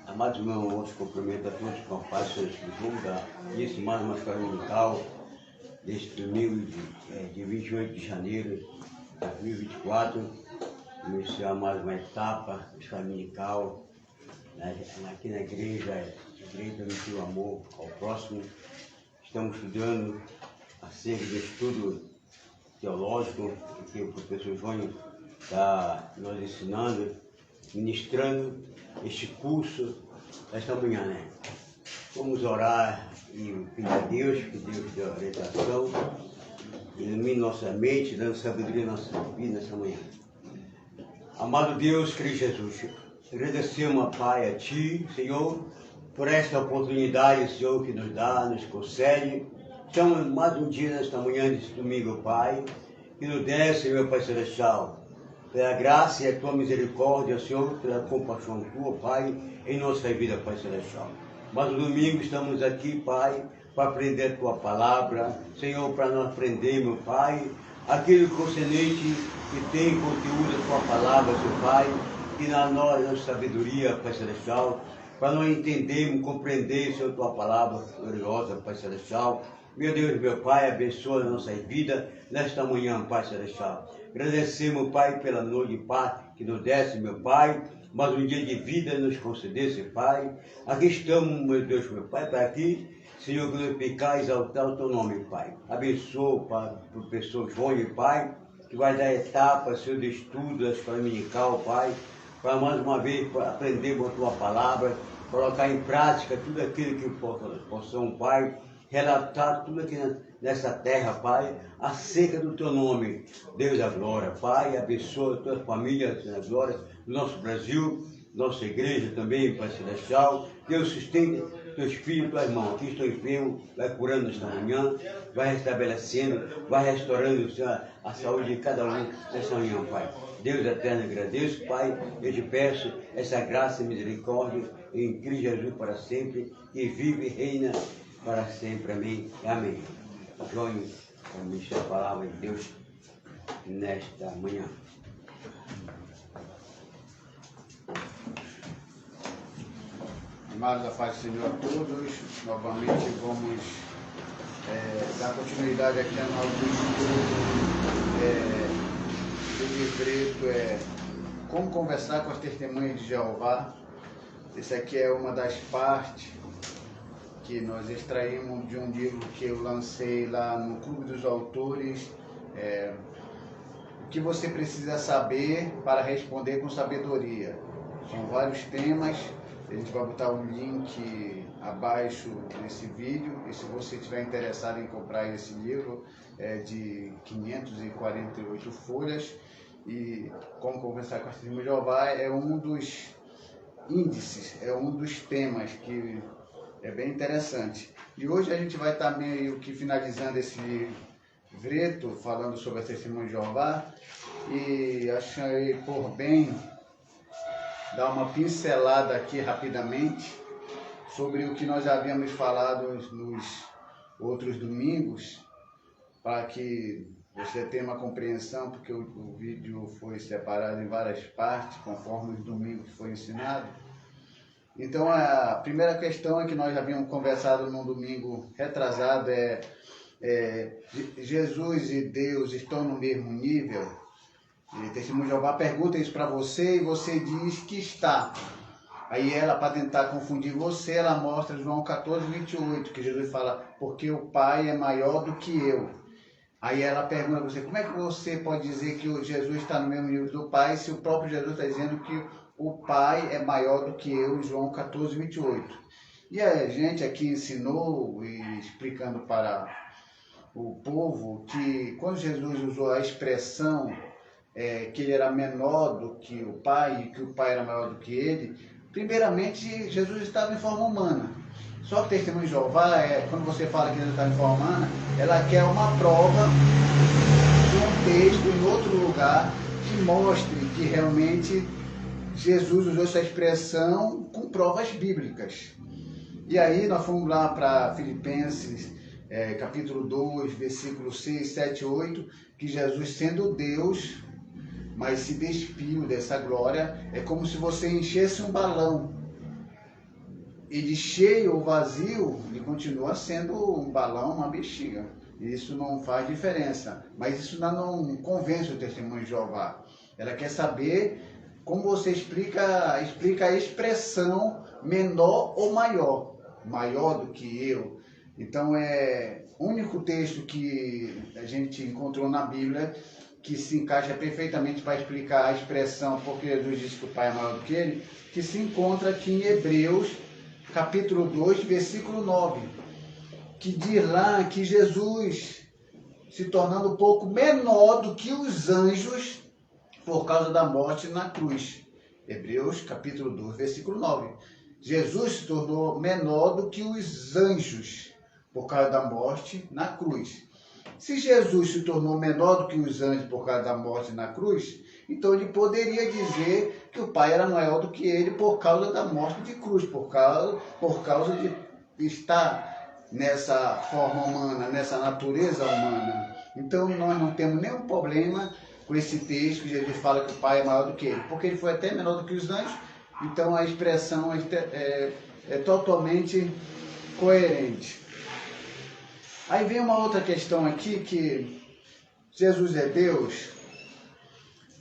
Amados irmãos, cumprimento a todos com a paz do Senhor Jesus. Isso mais uma escola dominical deste domingo de 28 de janeiro de 2024. Iniciar mais uma etapa da escola dominical aqui na igreja do amor ao próximo. Estamos estudando acerca do estudo teológico que o professor João está nos ensinando, ministrando este curso esta manhã, né? Vamos orar e pedir a Deus, que Deus dê a orientação, ilumine nossa mente, dando sabedoria à nossa vida nesta manhã. Amado Deus, Cristo Jesus, agradecemos, Pai, a Ti, Senhor, por esta oportunidade, Senhor, que nos dá, nos concede. Estamos mais um dia nesta manhã deste domingo, Pai, que nos desce, meu Pai Celestial, pela graça e a Tua misericórdia, Senhor, pela compaixão Tua, Pai, em nossa vida, Pai Celestial. Mas no domingo estamos aqui, Pai, para aprender a Tua palavra, Senhor, para nós aprender, meu Pai, aquele concernente que tem conteúdo da Tua palavra, Seu Pai, que na nossa sabedoria, Pai Celestial, para nós entendermos, compreender, Senhor, Tua palavra gloriosa, Pai Celestial. Meu Deus, meu Pai, abençoa a nossa vida nesta manhã, Pai Celestial. Agradecemos, Pai, pela noite de paz que nos desse, meu Pai, mas um dia de vida nos concedesse, Pai. Aqui estamos, meu Deus, meu Pai, para aqui, Senhor, glorificar e exaltar o Teu nome, Pai. Abençoa, Pai, o professor João, Pai, que vai dar etapas, Senhor, de estudo da escola dominical, Pai, para mais uma vez aprendermos a Tua palavra, colocar em prática tudo aquilo que possamos, Pai, relatar tudo aqui nessa terra, Pai, acerca do Teu nome. Deus da glória, Pai, abençoa a Tua família, na glória do nosso Brasil, nossa igreja também, Pai Celestial. Deus sustente Teu Espírito, Tua irmão. Aqui estou enfermo, vai curando nesta manhã, vai restabelecendo, vai restaurando, Senhor, a saúde de cada um nesta manhã, Pai. Deus eterno, agradeço, Pai, eu te peço essa graça e misericórdia em Cristo Jesus para sempre, que vive e reina para sempre. Amém. Amém. João, ministra a palavra de Deus nesta manhã. Amados, a paz do Senhor a todos. Novamente vamos dar continuidade aqui ao nosso estudo do livreto Como Conversar com as Testemunhas de Jeová. Esse aqui é uma das partes que nós extraímos de um livro que eu lancei lá no Clube dos Autores, o que você precisa saber para responder com sabedoria. São vários temas, a gente vai botar um link abaixo nesse vídeo, e se você estiver interessado em comprar esse livro, é de 548 folhas, e Como Conversar com a Testemunha de Jeová é um dos índices, é um dos temas que é bem interessante. E hoje a gente vai estar meio que finalizando esse livreto, falando sobre a Testemunha de Jeová, e achei por bem dar uma pincelada aqui rapidamente sobre o que nós já havíamos falado nos outros domingos, para que você tenha uma compreensão, porque o vídeo foi separado em várias partes, conforme os domingos foi ensinado. Então, a primeira questão é que nós já havíamos conversado num domingo retrasado, Jesus e Deus estão no mesmo nível? E Testemunho de Jeová pergunta isso para você e você diz que está. Aí ela, para tentar confundir você, ela mostra João 14, 28, que Jesus fala, porque o Pai é maior do que eu. Aí ela pergunta a você, como é que você pode dizer que Jesus está no mesmo nível do Pai, se o próprio Jesus está dizendo que o Pai é maior do que eu, João 14, 28. E a gente aqui ensinou e explicando para o povo que quando Jesus usou a expressão que ele era menor do que o Pai e que o Pai era maior do que ele, primeiramente Jesus estava em forma humana. Só que o Testemunho de Jeová, quando você fala que Jesus está em forma humana, ela quer uma prova de um texto em outro lugar que mostre que realmente Jesus usou essa expressão com provas bíblicas. E aí nós fomos lá para Filipenses, capítulo 2, versículos 6, 7 e 8, que Jesus, sendo Deus, mas se despiu dessa glória. É como se você enchesse um balão. E de cheio ou vazio, ele continua sendo um balão, uma bexiga. Isso não faz diferença. Mas isso não convence o testemunho de Jeová. Ela quer saber como você explica a expressão menor ou maior. Maior do que eu. Então, o único texto que a gente encontrou na Bíblia que se encaixa perfeitamente para explicar a expressão porque Jesus disse que o Pai é maior do que ele, que se encontra aqui em Hebreus, capítulo 2, versículo 9, que diz lá que Jesus, se tornando um pouco menor do que os anjos, por causa da morte na cruz. Hebreus, capítulo 2, versículo 9. Jesus se tornou menor do que os anjos, por causa da morte na cruz. Se Jesus se tornou menor do que os anjos por causa da morte na cruz, então ele poderia dizer que o Pai era maior do que ele por causa da morte de cruz, por causa de estar nessa forma humana, nessa natureza humana. Então nós não temos nenhum problema com esse texto que Jesus fala que o Pai é maior do que ele, porque ele foi até menor do que os anjos, então a expressão é totalmente coerente. Aí vem uma outra questão aqui, que Jesus é Deus.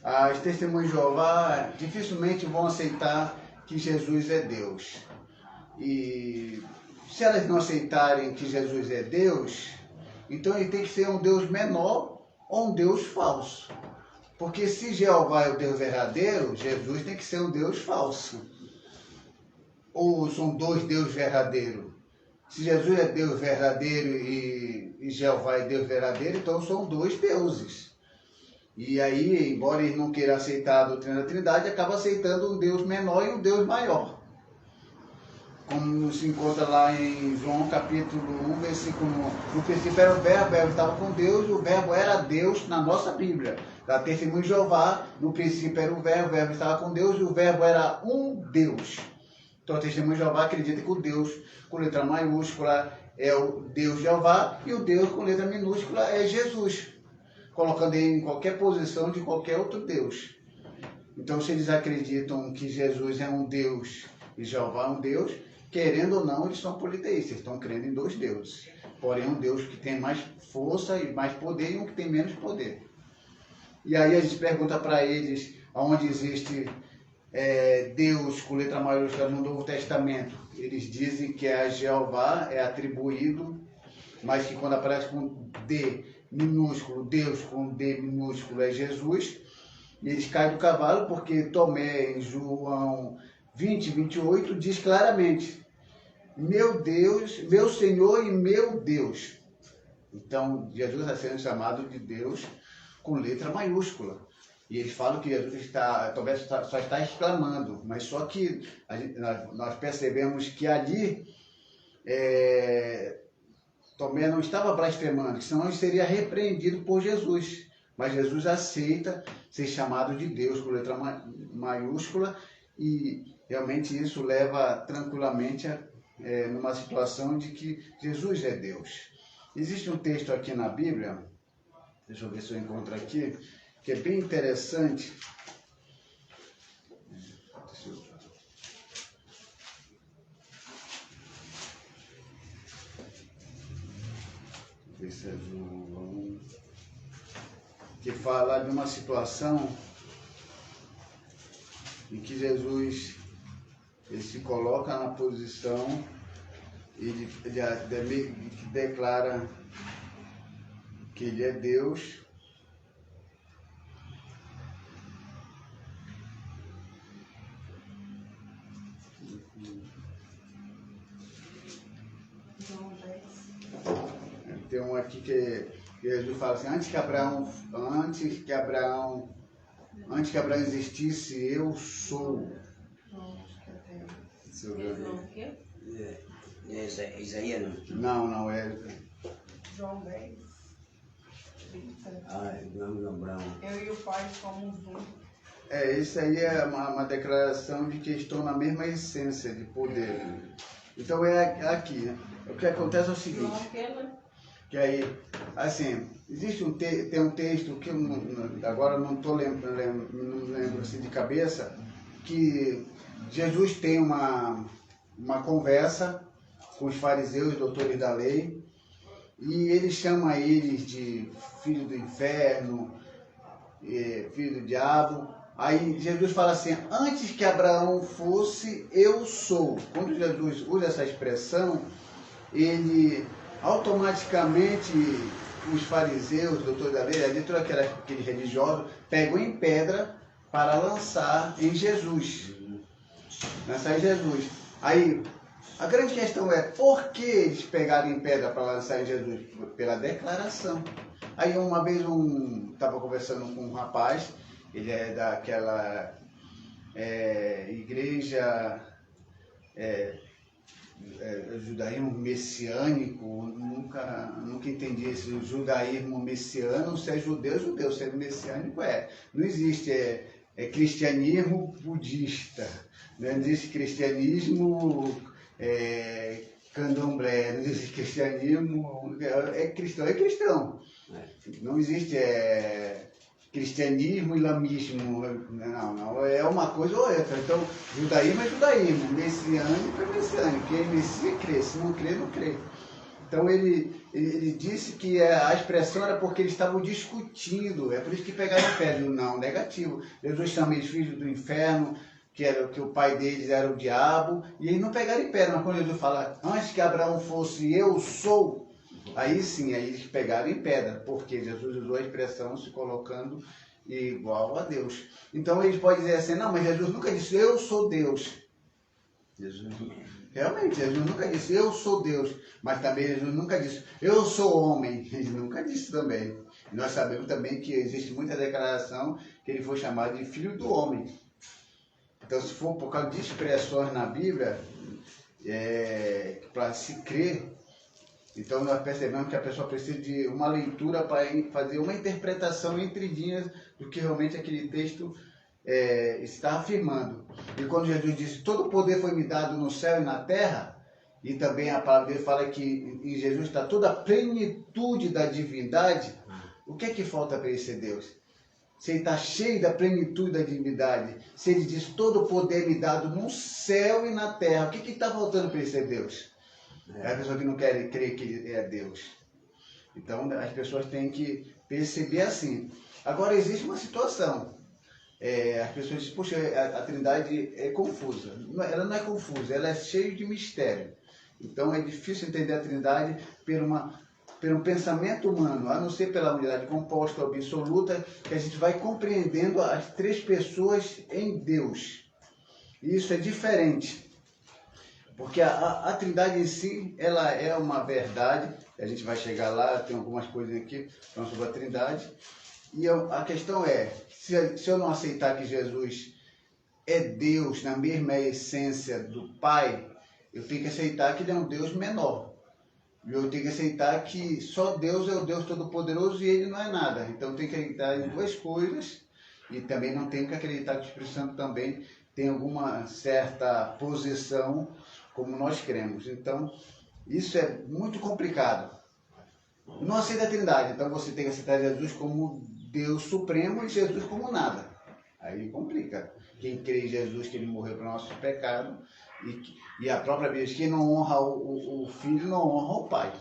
As testemunhas de Jeová dificilmente vão aceitar que Jesus é Deus. E se elas não aceitarem que Jesus é Deus, então ele tem que ser um Deus menor ou um Deus falso. Porque se Jeová é o Deus verdadeiro, Jesus tem que ser um Deus falso. Ou são dois deuses verdadeiros. Se Jesus é Deus verdadeiro e Jeová é Deus verdadeiro, então são dois deuses. E aí, embora ele não queira aceitar a doutrina da Trindade, acaba aceitando um Deus menor e um Deus maior. Como se encontra lá em João capítulo 1, versículo 1. No princípio era o verbo estava com Deus, e o verbo era Deus na nossa Bíblia. Da testemunha de Jeová, no princípio era o verbo estava com Deus, e o verbo era um Deus. Então, a testemunha de Jeová acredita que o Deus com letra maiúscula é o Deus Jeová e o Deus com letra minúscula é Jesus, colocando ele em qualquer posição de qualquer outro Deus. Então, se eles acreditam que Jesus é um Deus e Jeová é um Deus, querendo ou não, eles são politeístas, estão crendo em dois deuses. Porém, um Deus que tem mais força e mais poder e um que tem menos poder. E aí a gente pergunta para eles onde existe Deus com letra maiúscula no Novo Testamento. Eles dizem que a Jeová é atribuído, mas que quando aparece com D minúsculo, Deus com D minúsculo é Jesus. E eles caem do cavalo porque Tomé, em João 20, 28, diz claramente: meu Deus, meu Senhor e meu Deus. Então, Jesus está sendo chamado de Deus com letra maiúscula. E eles falam que Jesus Tomé só está exclamando, mas só que nós percebemos que ali Tomé não estava blasfemando, senão ele seria repreendido por Jesus. Mas Jesus aceita ser chamado de Deus com letra maiúscula e realmente isso leva tranquilamente numa situação de que Jesus é Deus. Existe um texto aqui na Bíblia, deixa eu ver se eu encontro aqui, que é bem interessante. Esse é João, que fala de uma situação em que Jesus ele se coloca na posição e ele declara que ele é Deus. Tem um aqui que Jesus fala assim: antes que Abraão existisse, eu sou. Deixa eu ver. É Isaías, não? Não, é. João 10, 27. Não, Abraão. Eu e o Pai somos um. Isso aí é uma declaração de que estão na mesma essência de poder. Então é aqui, né? O que acontece é o seguinte: Que aí, assim, existe tem um texto que agora não estou não lembro assim de cabeça, que Jesus tem uma conversa com os fariseus, doutores da lei, e ele chama eles de filho do inferno, filho do diabo. Aí Jesus fala assim: antes que Abraão fosse, eu sou. Quando Jesus usa essa expressão, ele automaticamente, os fariseus, os doutores da lei, ali todos aqueles religiosos, pegam em pedra para lançar em Jesus. Lançar em Jesus. Aí, a grande questão é, por que eles pegaram em pedra para lançar em Jesus? Pela declaração. Aí uma vez estava conversando com um rapaz, ele é daquela igreja judaísmo messiânico. Nunca entendi esse judaísmo messiânico. Se é judeu, judeu. Se é messiânico, não existe cristianismo budista, não existe cristianismo candomblé, não existe cristianismo, é cristão. Não existe cristianismo, islamismo, não, é uma coisa ou outra. Então, judaísmo é judaísmo, messiânico é messiânico, quem é Messias crê, se não crê, não crê. Então ele disse que a expressão era porque eles estavam discutindo, é por isso que pegaram o pé, não, negativo. Jesus chama eles filhos do inferno, que o pai deles era o diabo, e eles não pegaram em pedra, mas quando Jesus fala, antes que Abraão fosse, eu sou, aí sim, aí eles pegaram em pedra, porque Jesus usou a expressão se colocando igual a Deus. Então eles podem dizer assim, não, mas Jesus nunca disse, eu sou Deus. Realmente, Jesus nunca disse, eu sou Deus, mas também Jesus nunca disse, eu sou homem. Ele nunca disse também. E nós sabemos também que existe muita declaração que ele foi chamado de filho do homem. Então, se for por causa de expressões na Bíblia, para se crer, então nós percebemos que a pessoa precisa de uma leitura para fazer uma interpretação entre linhas do que realmente aquele texto está afirmando. E quando Jesus disse, todo o poder foi me dado no céu e na terra, e também a palavra dele fala que em Jesus está toda a plenitude da divindade, o que é que falta para ele ser Deus? Se ele está cheio da plenitude da divindade, se ele diz todo o poder me dado no céu e na terra, o que está faltando para ele ser Deus? É a pessoa que não quer crer que ele é Deus. Então as pessoas têm que perceber assim. Agora existe uma situação. As pessoas dizem, poxa, a Trindade é confusa. Ela não é confusa, ela é cheia de mistério. Então é difícil entender a Trindade por um pensamento humano, a não ser pela unidade composta absoluta, que a gente vai compreendendo as três pessoas em Deus. E isso é diferente. Porque a Trindade em si, ela é uma verdade. A gente vai chegar lá, tem algumas coisas aqui sobre a Trindade. E a questão é, se eu não aceitar que Jesus é Deus na mesma essência do Pai, eu tenho que aceitar que ele é um Deus menor. Eu tenho que aceitar que só Deus é o Deus Todo-Poderoso e ele não é nada. Então eu tenho que acreditar em duas coisas e também não tenho que acreditar que o Espírito Santo também tem alguma certa posição como nós cremos. Então isso é muito complicado. Não aceita a Trindade, então você tem que aceitar Jesus como Deus Supremo e Jesus como nada. Aí complica. Quem crê em Jesus, que ele morreu para o nosso pecado, e a própria Bíblia diz que quem não honra o Filho não honra o Pai.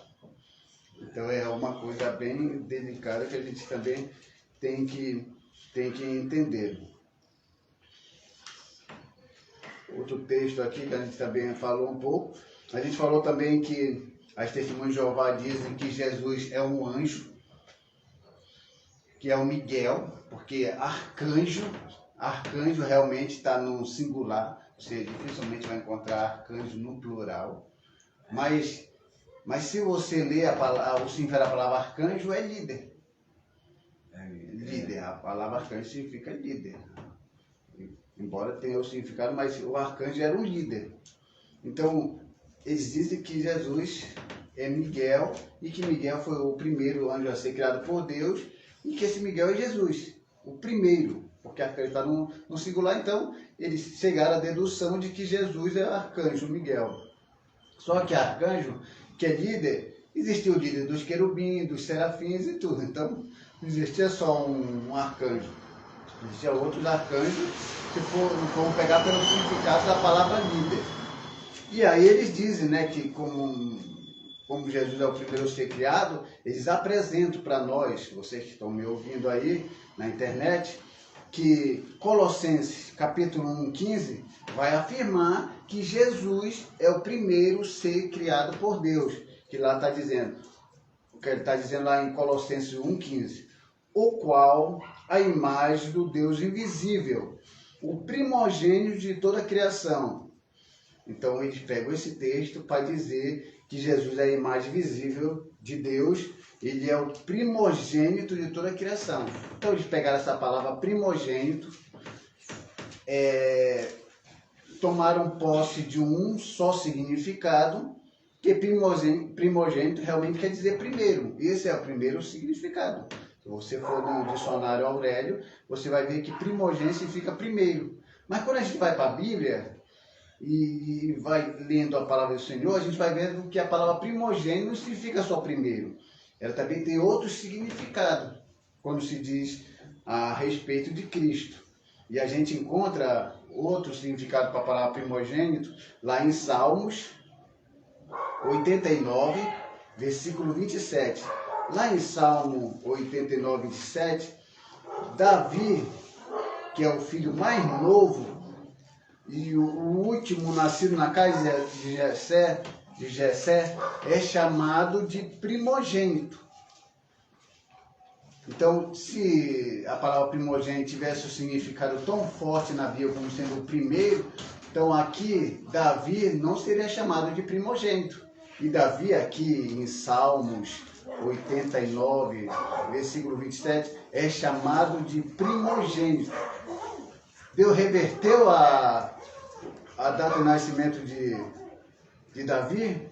Então é uma coisa bem delicada que a gente também tem que entender. Outro texto aqui que a gente também falou um pouco. A gente falou também que as testemunhas de Jeová dizem que Jesus é um anjo, que é o Miguel, porque arcanjo realmente está no singular, você dificilmente vai encontrar arcanjo no plural, mas se você ler o significado da palavra arcanjo, é líder. Líder, a palavra arcanjo significa líder. Embora tenha o significado, mas o arcanjo era o líder. Então, eles dizem que Jesus é Miguel e que Miguel foi o primeiro anjo a ser criado por Deus e que esse Miguel é Jesus, o primeiro, porque arcanjo está no singular, então eles chegaram à dedução de que Jesus é arcanjo Miguel. Só que arcanjo, que é líder, Existia o líder dos querubins, dos serafins e tudo. Então, não existia só um arcanjo. Existiam outros arcanjos que foram pegar pelo significado da palavra líder. E aí eles dizem, né, que como Jesus é o primeiro a ser criado, eles apresentam para nós, vocês que estão me ouvindo aí na internet, que Colossenses capítulo 1:15 vai afirmar que Jesus é o primeiro ser criado por Deus, que lá está dizendo, o que ele está dizendo lá em Colossenses 1:15, o qual a imagem do Deus invisível, o primogênito de toda a criação. Então eles pegam esse texto para dizer que Jesus é a imagem visível de Deus, ele é o primogênito de toda a criação. Então eles pegaram essa palavra primogênito, tomaram posse de um só significado, que primogênito realmente quer dizer primeiro. Esse é o primeiro significado. Se você for no dicionário Aurélio, você vai ver que primogênito significa primeiro. Mas quando a gente vai para a Bíblia e vai lendo a palavra do Senhor, a gente vai vendo que a palavra primogênito não significa só primeiro. Ela também tem outro significado quando se diz a respeito de Cristo. E a gente encontra outro significado para a palavra primogênito lá em Salmos 89, versículo 27. Lá em Salmo 89, 27, Davi, que é o filho mais novo e o último nascido na casa de Jessé, é chamado de primogênito. Então, se a palavra primogênito tivesse um significado tão forte na Bíblia como sendo o primeiro, então aqui Davi não seria chamado de primogênito. E Davi aqui em Salmos 89, versículo 27, é chamado de primogênito. Deus reverteu a data de nascimento de Davi.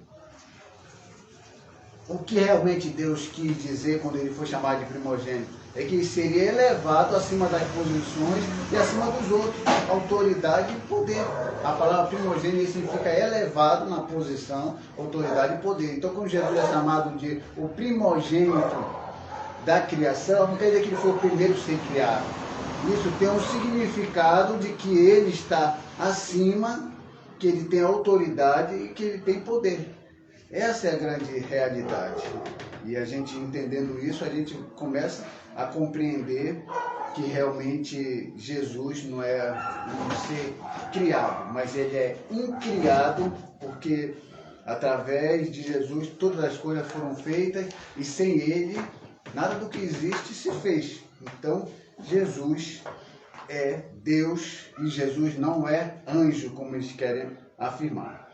O que realmente Deus quis dizer quando ele foi chamado de primogênito? É que ele seria elevado acima das posições e acima dos outros, autoridade e poder. A palavra primogênito significa elevado na posição, autoridade e poder. Então, como Jesus é chamado de o primogênito da criação, não quer dizer que ele foi o primeiro a ser criado. Isso tem um significado de que ele está acima, que ele tem autoridade e que ele tem poder. Essa é a grande realidade. E a gente entendendo isso, a gente começa a compreender que realmente Jesus não é um ser criado, mas ele é incriado, porque através de Jesus todas as coisas foram feitas e sem ele nada do que existe se fez. Então Jesus é Deus e Jesus não é anjo, como eles querem afirmar.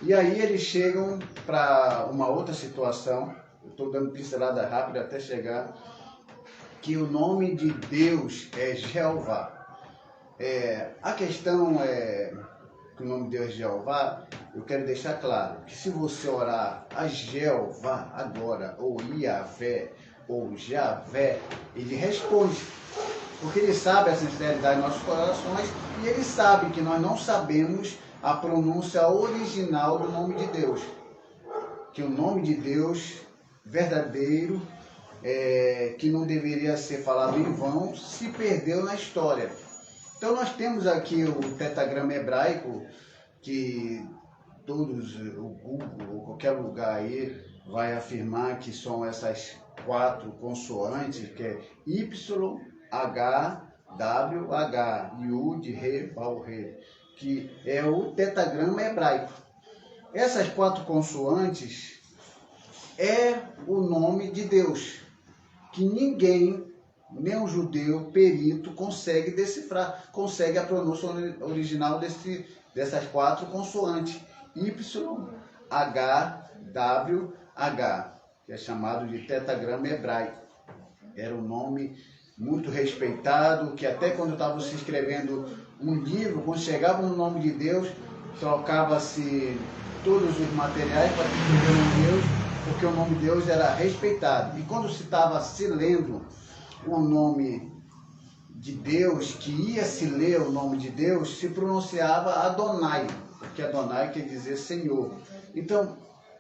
E aí eles chegam para uma outra situação, eu estou dando pincelada rápida até chegar, que o nome de Deus é Jeová. A questão é que o nome de Deus é Jeová, eu quero deixar claro que se você orar a Jeová agora, ou Iavé, ou Javé, ele responde. Porque ele sabe a sinceridade de nossos corações e ele sabe que nós não sabemos a pronúncia original do nome de Deus. Que o nome de Deus verdadeiro, que não deveria ser falado em vão, se perdeu na história. Então nós temos aqui o tetragrama hebraico, que todos, o Google ou qualquer lugar aí, vai afirmar que são essas 4 consoantes, que é Y, H, W, H, Yud, Re, Vav, Re, que é o tetragrama hebraico. Essas 4 consoantes é o nome de Deus, que ninguém, nem um judeu perito, consegue decifrar, consegue a pronúncia original dessas 4 consoantes, Y, H, W, H, que é chamado de tetragrama hebraico. Era um nome muito respeitado, que até quando estavam se escrevendo um livro, quando chegava no nome de Deus, trocava-se todos os materiais para escrever o nome de Deus, porque o nome de Deus era respeitado. E quando se estava se lendo o nome de Deus, que ia se ler o nome de Deus, se pronunciava Adonai, porque Adonai quer dizer Senhor. Então,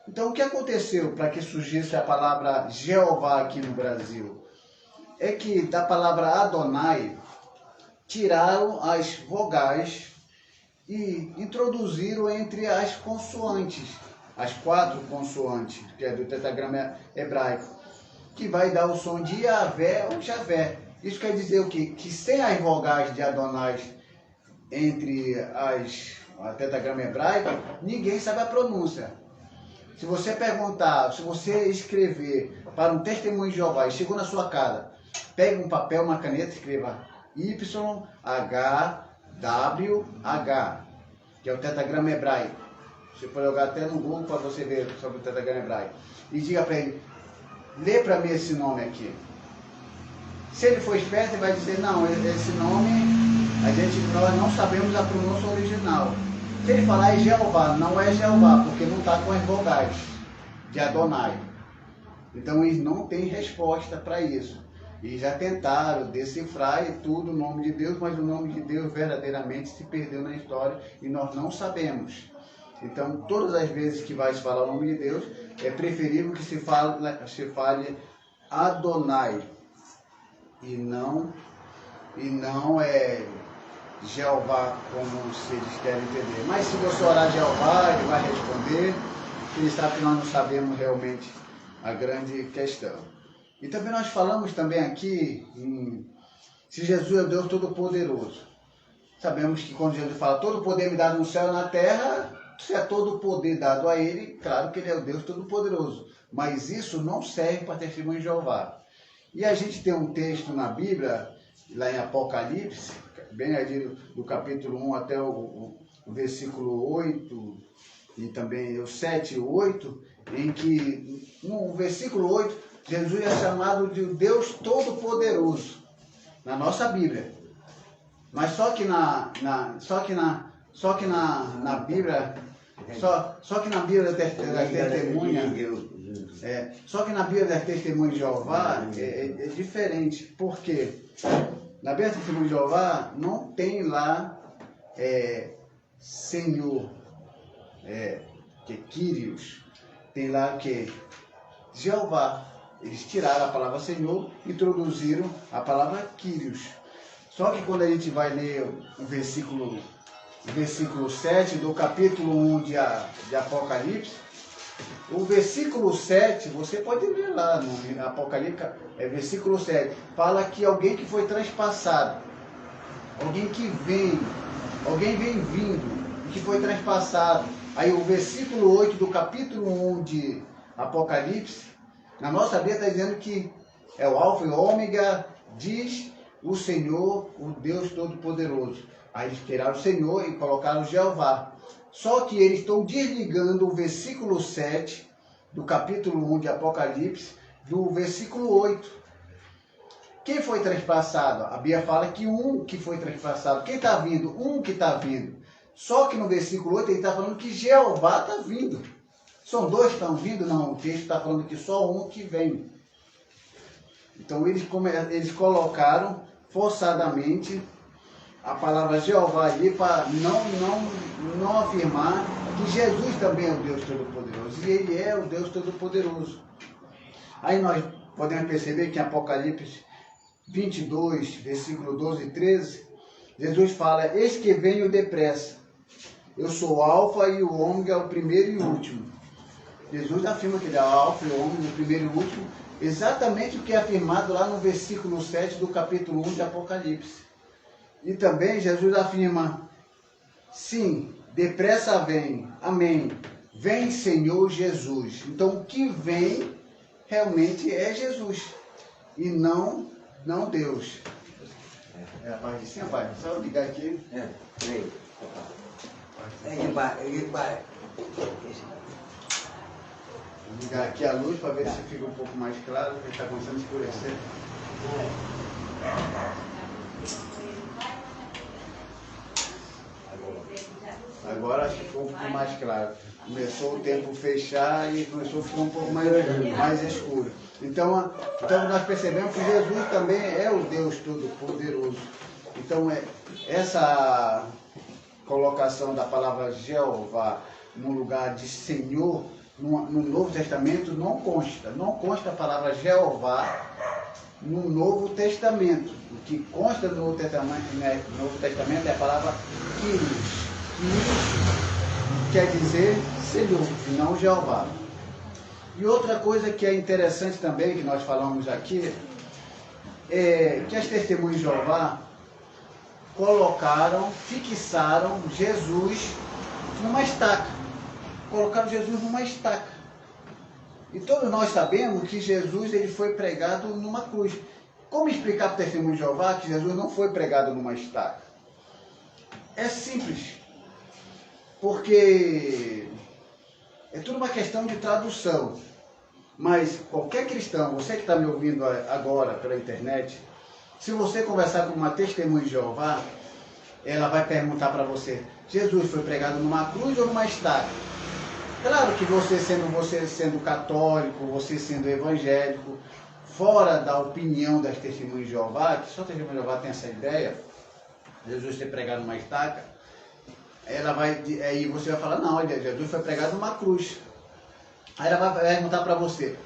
Então, o que aconteceu para que surgisse a palavra Jeová aqui no Brasil? É que da palavra Adonai, tiraram as vogais e introduziram entre as consoantes, as 4 consoantes, que é do tetragrama hebraico, que vai dar o som de Yahvé ou Javé. Isso quer dizer o quê? Que sem as vogais de Adonai entre a tetragrama hebraico, ninguém sabe a pronúncia. Se você perguntar, se você escrever para um testemunho de Jeová e chegou na sua casa, pegue um papel, uma caneta, escreva YHWH, que é o tetragrama hebraico. Você pode jogar até no Google para você ver sobre o tetragrama hebraico. E diga para ele, lê para mim esse nome aqui. Se ele for esperto, ele vai dizer, não, esse nome, nós não sabemos a pronúncia original. Se ele falar é Jeová, não é Jeová, porque não está com as vogais de Adonai. Então eles não têm resposta para isso. E já tentaram decifrar e tudo o nome de Deus, mas o nome de Deus verdadeiramente se perdeu na história e nós não sabemos. Então, todas as vezes que vai se falar o nome de Deus, é preferível que se fale Adonai e não é Jeová, como eles querem entender. Mas se você orar Jeová, ele vai responder, ele sabe que nós não sabemos realmente a grande questão. E também nós falamos também aqui se Jesus é o Deus Todo-Poderoso. Sabemos que quando Jesus fala todo poder me dado no céu e na terra, se é todo o poder dado a ele, claro que ele é o Deus Todo-Poderoso. Mas isso não serve para testemunho de Jeová. E a gente tem um texto na Bíblia, lá em Apocalipse, bem ali do capítulo 1 até o versículo 8, e também o 7 e 8, em que no versículo 8, Jesus é chamado de Deus Todo-Poderoso, na nossa Bíblia. Mas só que na Bíblia, só que na Bíblia da testemunha, só que na Bíblia da testemunha de Jeová é diferente. Por quê? Na Bíblia da testemunha de Jeová não tem lá Senhor, que é Kyrios, tem lá o que? Jeová. Eles tiraram a palavra Senhor e introduziram a palavra Kyrios. Só que quando a gente vai ler o versículo 7 do capítulo 1 de Apocalipse, o versículo 7, você pode ler lá no Apocalipse, versículo 7, fala que alguém que foi transpassado, alguém vem vindo, que foi transpassado. Aí o versículo 8 do capítulo 1 de Apocalipse, na nossa Bíblia está dizendo que é o Alfa e o Ômega, diz o Senhor, o Deus Todo-Poderoso. Aí eles tiraram o Senhor e colocaram Jeová. Só que eles estão desligando o versículo 7 do capítulo 1 de Apocalipse do versículo 8. Quem foi transpassado? A Bíblia fala que um que foi transpassado. Quem está vindo? Um que está vindo. Só que no versículo 8 ele está falando que Jeová está vindo. São dois que estão vindo? Não, o texto está falando que só um que vem. Então eles colocaram forçadamente a palavra Jeová ali para não afirmar que Jesus também é o Deus Todo-Poderoso. E ele é o Deus Todo-Poderoso. Aí nós podemos perceber que em Apocalipse 22, versículo 12 e 13, Jesus fala, eis que venho depressa. Eu sou o Alfa e o Ômega, o primeiro e o último. Jesus afirma que ele é o Alfa e o Ômega, o primeiro e o último, exatamente o que é afirmado lá no versículo 7 do capítulo 1 de Apocalipse. E também Jesus afirma, sim, depressa vem, amém, vem Senhor Jesus. Então o que vem realmente é Jesus e não Deus. Rapaz, sim, rapaz, só ligar aqui. Vou ligar aqui a luz para ver se fica um pouco mais claro, porque está começando a escurecer. Agora acho que ficou um pouco mais claro. Começou o tempo fechar e começou a ficar um pouco mais escuro. Então nós percebemos que Jesus também é o Deus Todo-Poderoso. Então essa colocação da palavra Jeová no lugar de Senhor no Novo Testamento não consta a palavra Jeová no Novo Testamento. O que consta no Novo Testamento, é a palavra Kyrios. Kyrios quer dizer Senhor, e não Jeová. E outra coisa que é interessante também, que nós falamos aqui, é que as testemunhas de Jeová fixaram Jesus numa estaca. Colocaram Jesus numa estaca. E todos nós sabemos que Jesus ele foi pregado numa cruz. Como explicar para o testemunho de Jeová que Jesus não foi pregado numa estaca? É simples. Porque é tudo uma questão de tradução. Mas qualquer cristão, você que está me ouvindo agora pela internet, se você conversar com uma testemunha de Jeová, ela vai perguntar para você, Jesus foi pregado numa cruz ou numa estaca? Claro que você sendo católico, você sendo evangélico, fora da opinião das testemunhas de Jeová, que só testemunha de Jeová tem essa ideia, Jesus ser pregado numa estaca, aí você vai falar, não, olha, Jesus foi pregado numa cruz. Aí ela vai perguntar para você,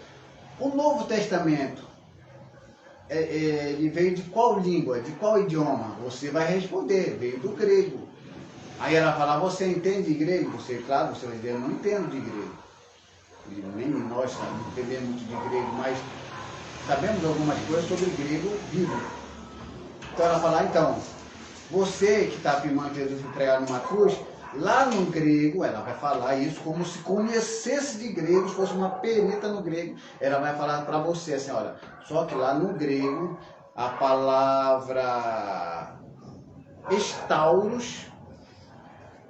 o Novo Testamento, ele veio de qual língua, de qual idioma? Você vai responder, veio do grego. Aí ela fala, você entende grego? Claro, você vai dizer, eu não entendo de grego. E nem nós não entendemos muito de grego, mas sabemos algumas coisas sobre grego bíblico. Então ela fala, então, você que está afirmando que Jesus foi pregado numa cruz, lá no grego, ela vai falar isso como se conhecesse de grego, se fosse uma perita no grego. Ela vai falar para você assim, olha, só que lá no grego, a palavra estauros,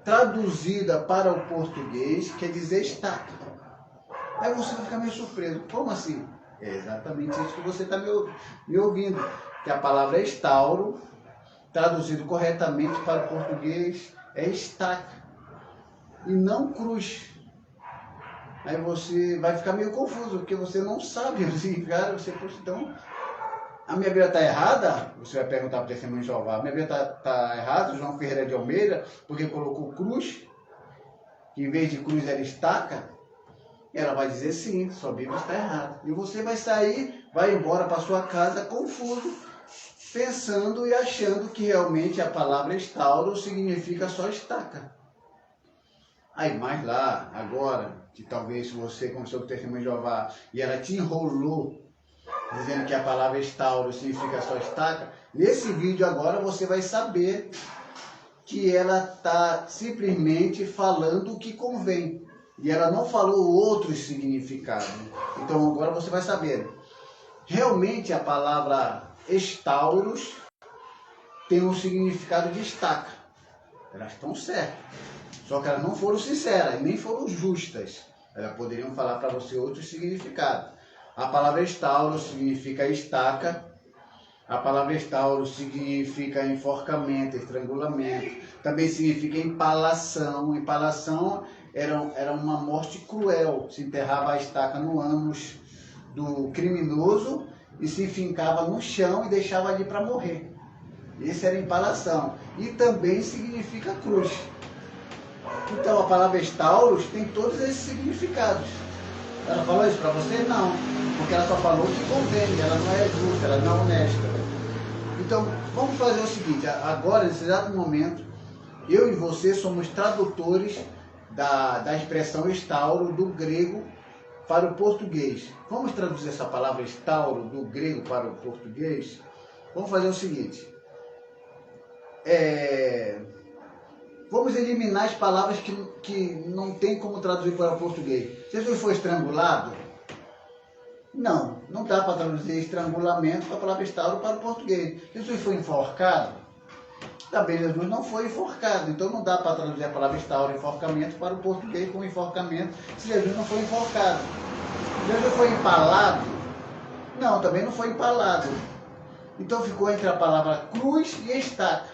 traduzida para o português, quer dizer estaca. Aí você vai ficar meio surpreso. Como assim? É exatamente isso que você está me ouvindo. Que a palavra estauro, traduzido corretamente para o português, é estaca e não cruz. Aí você vai ficar meio confuso, porque você não sabe o significado. Você, poxa, então, a minha Bíblia está errada? Você vai perguntar para o testemunho de Jeová. A minha Bíblia está errada, João Ferreira de Almeida, porque colocou cruz, que em vez de cruz era estaca? Ela vai dizer sim, sua Bíblia está errada. E você vai sair, vai embora para sua casa confuso, pensando e achando que realmente a palavra estauro significa só estaca. Aí mais lá, agora, que talvez você começou com o testemunho de Jeová e ela te enrolou, dizendo que a palavra estauro significa só estaca, nesse vídeo agora você vai saber que ela está simplesmente falando o que convém. E ela não falou outros significados. Então agora você vai saber. Realmente a palavra estauros tem um significado de estaca. Elas estão certas. Só que elas não foram sinceras, nem foram justas. Elas poderiam falar para você outros significados. A palavra estauro significa estaca. A palavra estauro significa enforcamento, estrangulamento. Também significa empalação. Empalação era uma morte cruel. Se enterrava a estaca no ânus do criminoso e se fincava no chão e deixava ali para morrer. Esse era empalação. E também significa cruz. Então a palavra estauros tem todos esses significados. Ela falou isso para você? Não. Porque ela só falou o que convém. Ela não é justa, ela não é honesta. Então vamos fazer o seguinte. Agora, nesse exato momento, eu e você somos tradutores da expressão estauro do grego para o português. Vamos traduzir essa palavra estauro do grego para o português? Vamos fazer o seguinte. Vamos eliminar as palavras que não tem como traduzir para o português. Jesus foi estrangulado? Não, não dá para traduzir estrangulamento para a palavra estauro para o português. Jesus foi enforcado? Também Jesus não foi enforcado, então não dá para traduzir a palavra estauro, enforcamento, para o português como enforcamento, se Jesus não foi enforcado. Jesus foi empalado? Não, também não foi empalado. Então ficou entre a palavra cruz e estaca.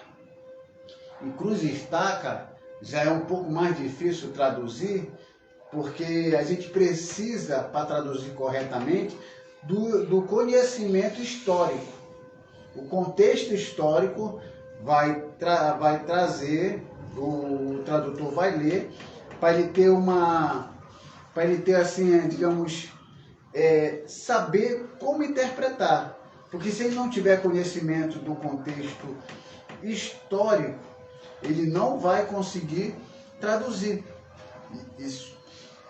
E cruz e estaca já é um pouco mais difícil traduzir, porque a gente precisa, para traduzir corretamente, do conhecimento histórico. O contexto histórico vai trazer, o tradutor vai ler, para ele ter uma para ele ter assim, digamos, saber como interpretar. Porque se ele não tiver conhecimento do contexto histórico, ele não vai conseguir traduzir isso.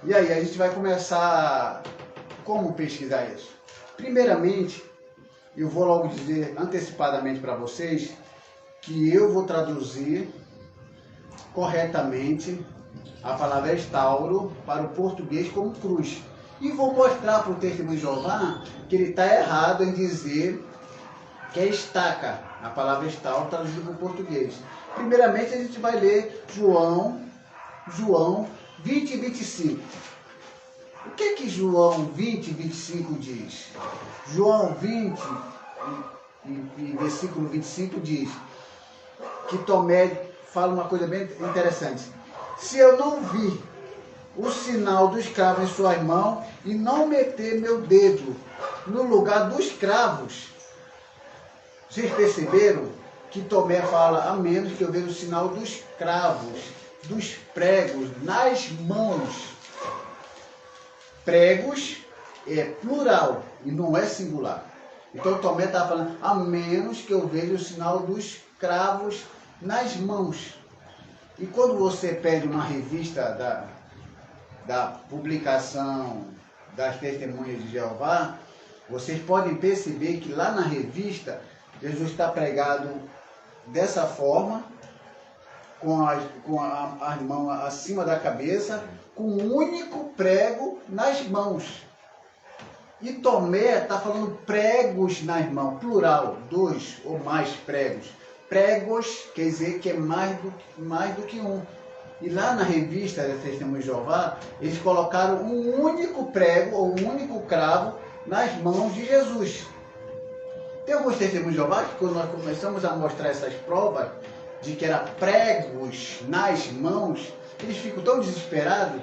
E aí a gente vai começar como pesquisar isso. Primeiramente, eu vou logo dizer antecipadamente para vocês que eu vou traduzir corretamente a palavra estauro para o português como cruz. E vou mostrar para o Testemunho de Jeová que ele está errado em dizer que é estaca, a palavra estauro traduzida para o português. Primeiramente a gente vai ler João 20 e 25. O que João 20 e 25 diz? João 20 e versículo 25 diz que Tomé fala uma coisa bem interessante. Se eu não vi o sinal dos cravos em suas mãos e não meter meu dedo no lugar dos cravos, vocês perceberam que Tomé fala, a menos que eu veja o sinal dos cravos, dos pregos nas mãos. Pregos é plural e não é singular. Então Tomé está falando, a menos que eu veja o sinal dos cravos nas mãos. E quando você pede uma revista da publicação das Testemunhas de Jeová, vocês podem perceber que lá na revista, Jesus está pregado dessa forma, com as mãos acima da cabeça, com um único prego nas mãos. E Tomé está falando pregos nas mãos, plural, 2 ou mais pregos. Pregos quer dizer que é mais do que um. E lá na revista da Testemunha de Jeová, eles colocaram um único prego ou um único cravo nas mãos de Jesus. Tem alguns Testemunhos de Jeová que quando nós começamos a mostrar essas provas de que era pregos nas mãos, eles ficam tão desesperados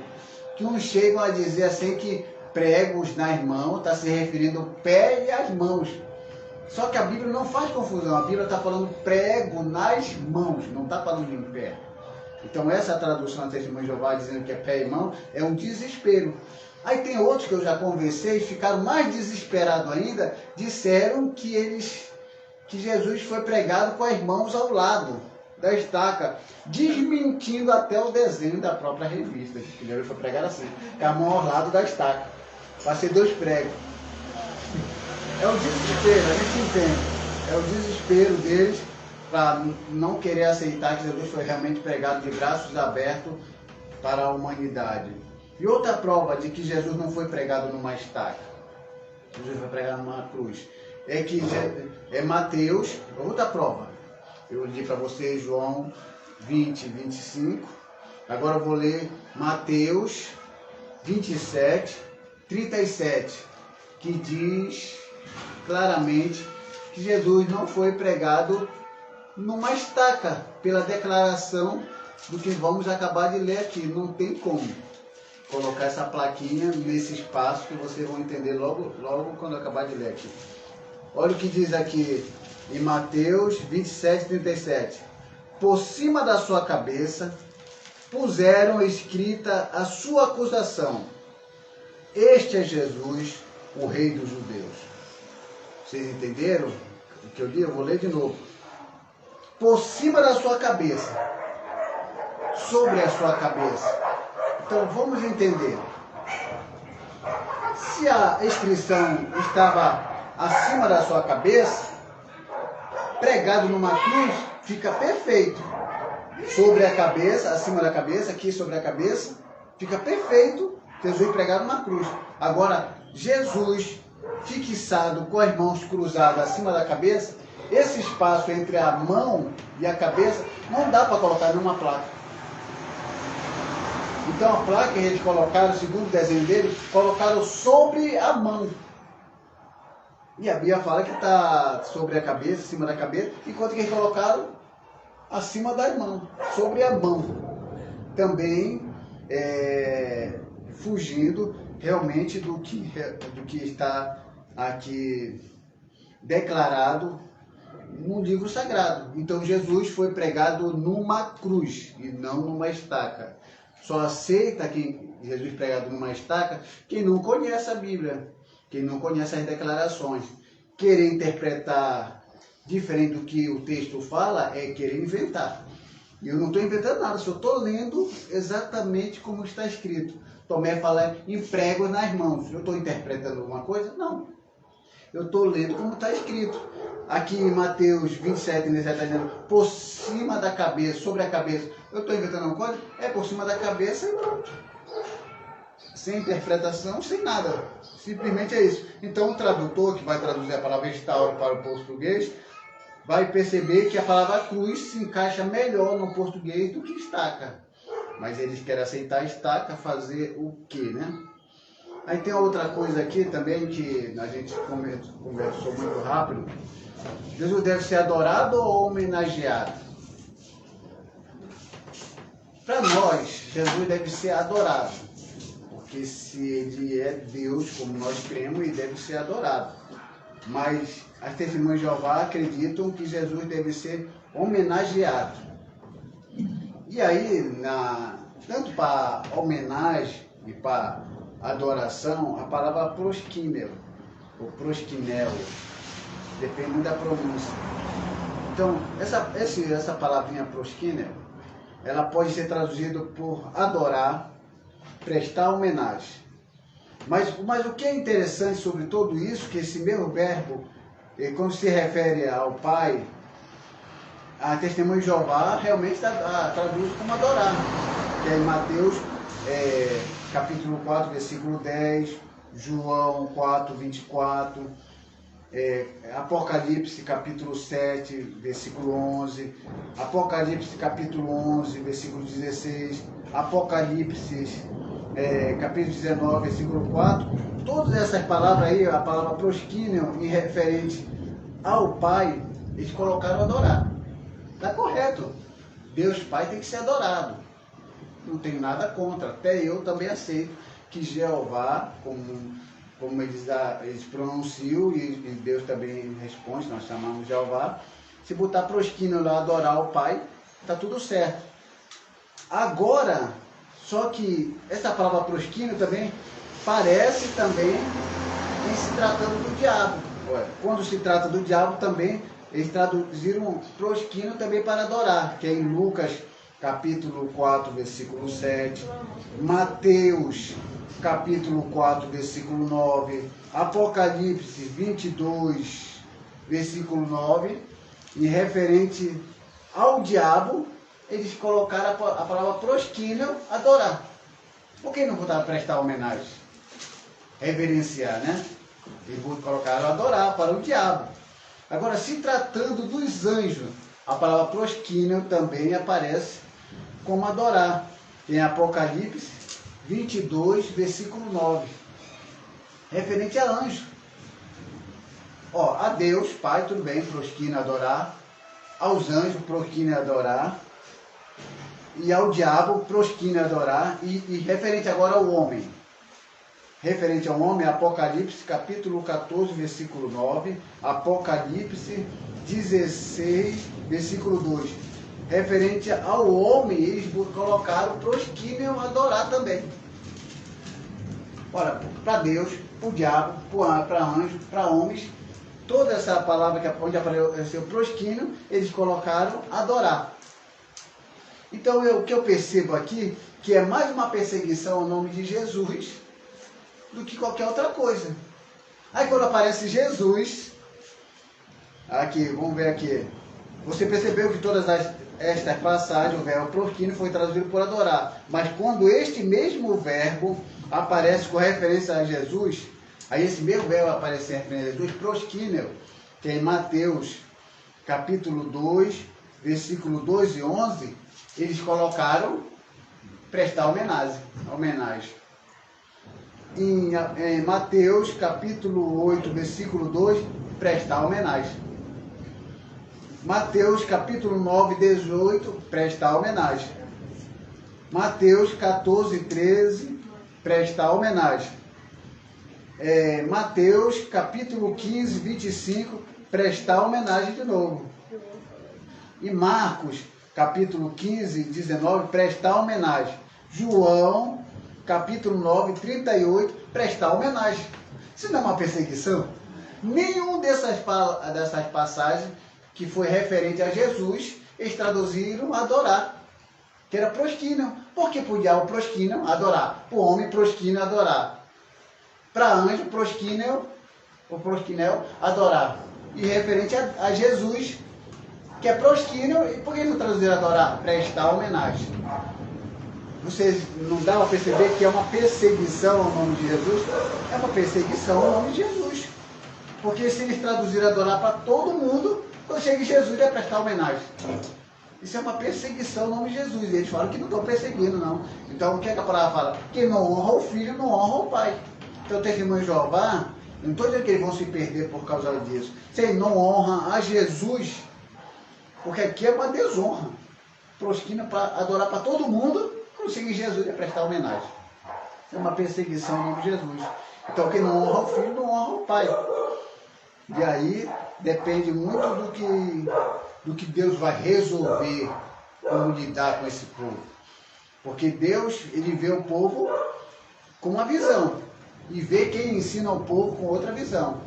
que uns chegam a dizer assim que pregos nas mãos está se referindo ao pé e às mãos. Só que a Bíblia não faz confusão, a Bíblia está falando prego nas mãos, não está falando em pé. Então essa tradução da Testemunha de Jeová dizendo que é pé e mão é um desespero. Aí tem outros que eu já conversei e ficaram mais desesperados ainda, disseram que Jesus foi pregado com as mãos ao lado da estaca, desmentindo até o desenho da própria revista, que Jesus foi pregado assim, com a mão ao lado da estaca, para ser 2 pregos. É o desespero, a gente entende, é o desespero deles para não querer aceitar que Jesus foi realmente pregado de braços abertos para a humanidade. E outra prova de que Jesus não foi pregado numa estaca, Jesus foi pregado numa cruz, é que é Mateus, outra prova. Eu li para vocês João 20, 25. Agora eu vou ler Mateus 27, 37, que diz claramente que Jesus não foi pregado numa estaca, pela declaração do que vamos acabar de ler aqui. Não tem como colocar essa plaquinha nesse espaço que vocês vão entender logo quando eu acabar de ler aqui. Olha o que diz aqui em Mateus 27, 37. Por cima da sua cabeça puseram escrita a sua acusação. Este é Jesus, o Rei dos Judeus. Vocês entenderam o que eu li? Eu vou ler de novo. Por cima da sua cabeça. Sobre a sua cabeça. Então vamos entender. Se a inscrição estava acima da sua cabeça, pregado numa cruz, fica perfeito. Sobre a cabeça, acima da cabeça, aqui sobre a cabeça, fica perfeito. Jesus pregado numa cruz. Agora, Jesus fixado com as mãos cruzadas acima da cabeça, esse espaço entre a mão e a cabeça não dá para colocar numa placa. Então a placa que eles colocaram, segundo o desenho deles, colocaram sobre a mão. E a Bíblia fala que está sobre a cabeça, acima da cabeça, enquanto que eles colocaram acima das mãos, sobre a mão. Também fugindo realmente do que está aqui declarado no livro sagrado. Então Jesus foi pregado numa cruz e não numa estaca. Só aceita quem Jesus pregado numa estaca quem não conhece a Bíblia, quem não conhece as declarações. Querer interpretar diferente do que o texto fala é querer inventar. E eu não estou inventando nada, só estou lendo exatamente como está escrito. Tomé fala em pregos nas mãos. Eu estou interpretando alguma coisa? Não. Eu estou lendo como está escrito. Aqui em Mateus 27, 17, está dizendo, por cima da cabeça, sobre a cabeça. Eu estou inventando alguma coisa? É por cima da cabeça e pronto. Sem interpretação, sem nada. Simplesmente é isso. Então o tradutor, que vai traduzir a palavra restauro para o português, vai perceber que a palavra cruz se encaixa melhor no português do que estaca. Mas eles querem aceitar a estaca, fazer o quê, né? Aí tem outra coisa aqui também que a gente conversou muito rápido. Jesus deve ser adorado ou homenageado? Para nós, Jesus deve ser adorado. Porque se ele é Deus, como nós cremos, ele deve ser adorado. Mas as testemunhas de Jeová acreditam que Jesus deve ser homenageado. E aí, tanto para homenagem e para adoração, a palavra prosquíneo, ou prosquinel, depende muito da pronúncia. Então, essa palavrinha prosquíneo, ela pode ser traduzida por adorar, prestar homenagem. Mas o que é interessante sobre tudo isso, que esse mesmo verbo, quando se refere ao Pai, a testemunha de Jeová realmente traduz como adorar. Que é em Mateus capítulo 4, versículo 10, João 4, 24, Apocalipse capítulo 7, versículo 11, Apocalipse capítulo 11, versículo 16, Apocalipse capítulo 19, versículo 4, todas essas palavras aí, a palavra prosquíneo, em referente ao Pai, eles colocaram adorar. Está correto. Deus Pai tem que ser adorado. Não tenho nada contra. Até eu também aceito que Jeová, como eles pronunciam, e Deus também responde, nós chamamos Jeová, se botar prosquíneo lá, adorar o Pai, está tudo certo. Agora, só que essa palavra prosquíneo também parece também em se tratando do diabo. Quando se trata do diabo também, eles traduziram prosquíneo também para adorar, que é em Lucas capítulo 4, versículo 7, Mateus capítulo 4, versículo 9, Apocalipse 22, versículo 9, em referente ao diabo, eles colocaram a palavra prosquíneo, adorar. Por que não botaram prestar homenagem? Reverenciar, né? Eles colocaram adorar para o diabo. Agora, se tratando dos anjos, a palavra prosquíneo também aparece como adorar. Em Apocalipse 22, versículo 9. Referente a anjo. A Deus, Pai, tudo bem, prosquíneo, adorar. Aos anjos, prosquíneo, adorar. E ao diabo, prosquíneo, adorar. E referente agora ao homem. Referente ao homem, Apocalipse capítulo 14, versículo 9, Apocalipse 16, versículo 2. Referente ao homem, eles colocaram prosquíneo, adorar também. Ora, para Deus, para o diabo, para anjos, para homens, toda essa palavra onde apareceu prosquíneo, eles colocaram adorar. Então, o que eu percebo aqui, que é mais uma perseguição ao nome de Jesus, do que qualquer outra coisa. Aí quando aparece Jesus, aqui, vamos ver aqui, você percebeu que todas estas passagens, o verbo prosquíneo foi traduzido por adorar, mas quando este mesmo verbo aparece com referência a Jesus, aí esse mesmo verbo aparece em referência a Jesus, prosquíneo, que é em Mateus capítulo 2, versículo 2 e 11, eles colocaram prestar homenagem. Em Mateus capítulo 8, versículo 2, prestar homenagem. Mateus capítulo 9, 18, prestar homenagem. Mateus 14, 13, prestar homenagem. Mateus capítulo 15, 25, prestar homenagem de novo. E Marcos capítulo 15, 19, prestar homenagem. João, capítulo 9, 38, prestar homenagem. Isso não é uma perseguição? Nenhum dessas passagens que foi referente a Jesus, eles traduziram adorar, que era prosquínio. Porque para o diabo prosquínio, adorar. Para o homem prosquínio, adorar. Para anjo, prosquínio, o prosquínio, adorar. E referente a Jesus, que é prosquínio, e por que não traduzir adorar? Prestar homenagem. Vocês não dá para perceber que é uma perseguição ao nome de Jesus? É uma perseguição ao nome de Jesus. Porque se eles traduzirem adorar para todo mundo, quando chega em Jesus é prestar homenagem. Isso é uma perseguição ao nome de Jesus. E eles falam que não estão perseguindo, não. Então o que, é que a palavra fala? Quem não honra o filho, não honra o pai. Então o testemunho de Jeová, não estou dizendo que eles vão se perder por causa disso. Se eles não honram a Jesus, porque aqui é uma desonra. Prosquina para adorar para todo mundo, quando chega em Jesus é prestar homenagem. É uma perseguição ao nome de Jesus. Então quem não honra o filho, não honra o pai. E aí depende muito do que Deus vai resolver como lidar com esse povo. Porque Deus, ele vê o povo com uma visão. E vê quem ensina o povo com outra visão.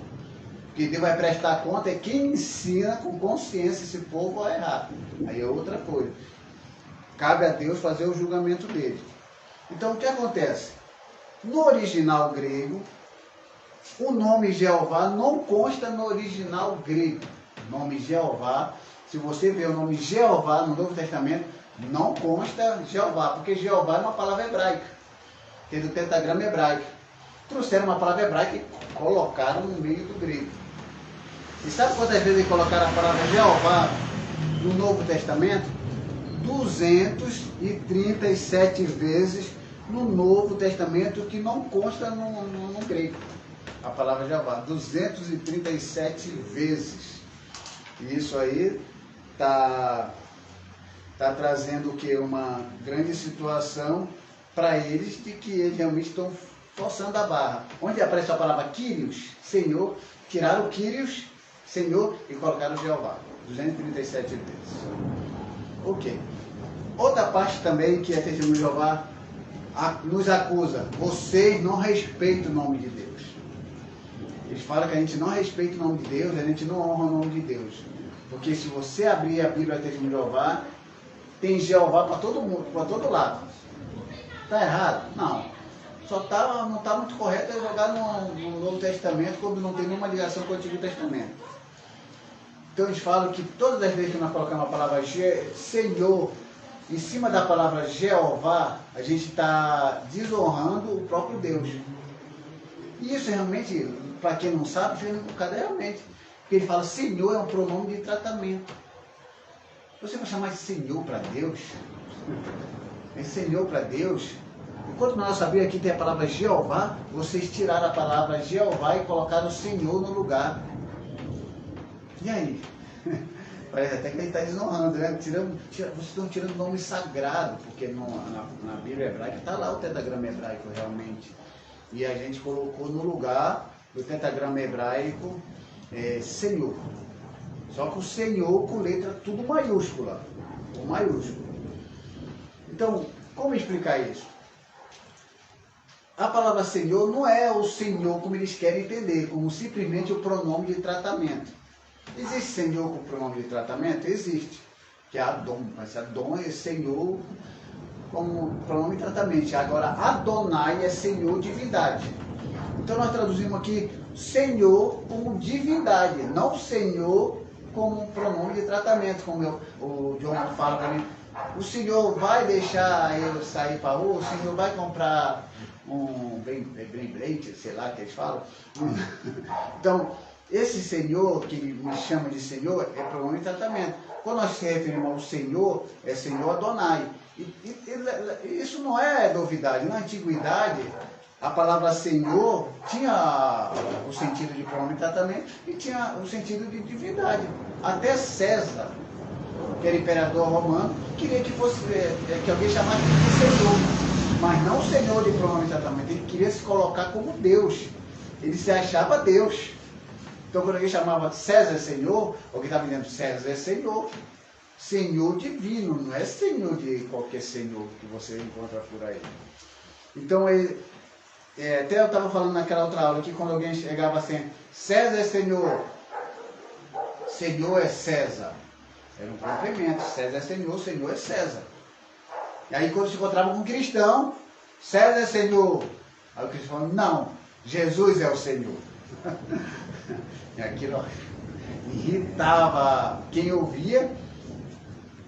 Porque Deus vai prestar conta é quem ensina com consciência esse povo a errar. Aí é outra coisa. Cabe a Deus fazer o julgamento dele. Então o que acontece? No original grego, o nome Jeová não consta no original grego. O nome Jeová, se você vê o nome Jeová no Novo Testamento, não consta Jeová, porque Jeová é uma palavra hebraica, que é do tetagrama hebraico. Trouxeram uma palavra hebraica e colocaram no meio do grego. E sabe quantas vezes colocaram a palavra Jeová no Novo Testamento? 237 vezes no Novo Testamento, que não consta no grego. A palavra Jeová, 237 vezes. E isso aí está trazendo o que? Uma grande situação para eles, de que eles realmente estão forçando a barra. Onde aparece a palavra Kyrios, Senhor, tiraram o Kyrios, Senhor, e colocaram Jeová. 237 vezes. Ok. Outra parte também que é testemunho de Jeová nos acusa. Vocês não respeitam o nome de Deus. Eles falam que a gente não respeita o nome de Deus, a gente não honra o nome de Deus. Porque se você abrir a Bíblia Testemunho de Jeová, tem Jeová para todo mundo, para todo lado. Está errado? Não. Não está muito correto jogar no Novo Testamento quando não tem nenhuma ligação com o Antigo Testamento. Então eles falam que todas as vezes que nós colocamos a palavra Senhor em cima da palavra Jeová, a gente está desonrando o próprio Deus. E isso realmente, para quem não sabe, fica invocado realmente. Porque ele fala Senhor é um pronome de tratamento. Você vai chamar de Senhor para Deus? É Senhor para Deus? Enquanto na nossa Bíblia aqui tem a palavra Jeová, vocês tiraram a palavra Jeová e colocaram o Senhor no lugar. E aí? Parece até que ele está desonrando, né? Vocês estão tirando o nome sagrado, porque na Bíblia hebraica está lá o tetagrama hebraico realmente. E a gente colocou no lugar do tetagrama hebraico Senhor. Só que o Senhor com letra tudo maiúscula. O maiúsculo. Então, como explicar isso? A palavra Senhor não é o Senhor como eles querem entender, como simplesmente o pronome de tratamento. Existe Senhor com pronome de tratamento? Existe. Que é Adon. Mas Adon é Senhor como pronome de tratamento. Agora, Adonai é Senhor divindade. Então nós traduzimos aqui Senhor como divindade, não Senhor como pronome de tratamento, como o John fala para mim. O Senhor vai deixar eu sair para a rua? O Senhor vai comprar um Beyblade, sei lá que eles falam? Então, esse Senhor, que me chama de Senhor, é pronome de tratamento. Quando nós se referimos ao Senhor, é Senhor Adonai. Isso não é novidade. Na antiguidade, a palavra Senhor tinha o sentido de pronome de tratamento e tinha o sentido de divindade. Até César, que era imperador romano, queria que fosse que alguém chamasse de Senhor, mas não Senhor de pronome de tratamento. Ele queria se colocar como Deus. Ele se achava Deus. Então, quando alguém chamava César Senhor, alguém estava dizendo César é Senhor. Senhor divino, não é Senhor de qualquer Senhor que você encontra por aí. Então, até eu estava falando naquela outra aula que quando alguém chegava assim, César é Senhor, Senhor é César. Era um complemento, César é Senhor, Senhor é César. E aí quando se encontrava com um cristão, César é Senhor. Aí o cristão falava, não, Jesus é o Senhor. E aquilo irritava quem ouvia,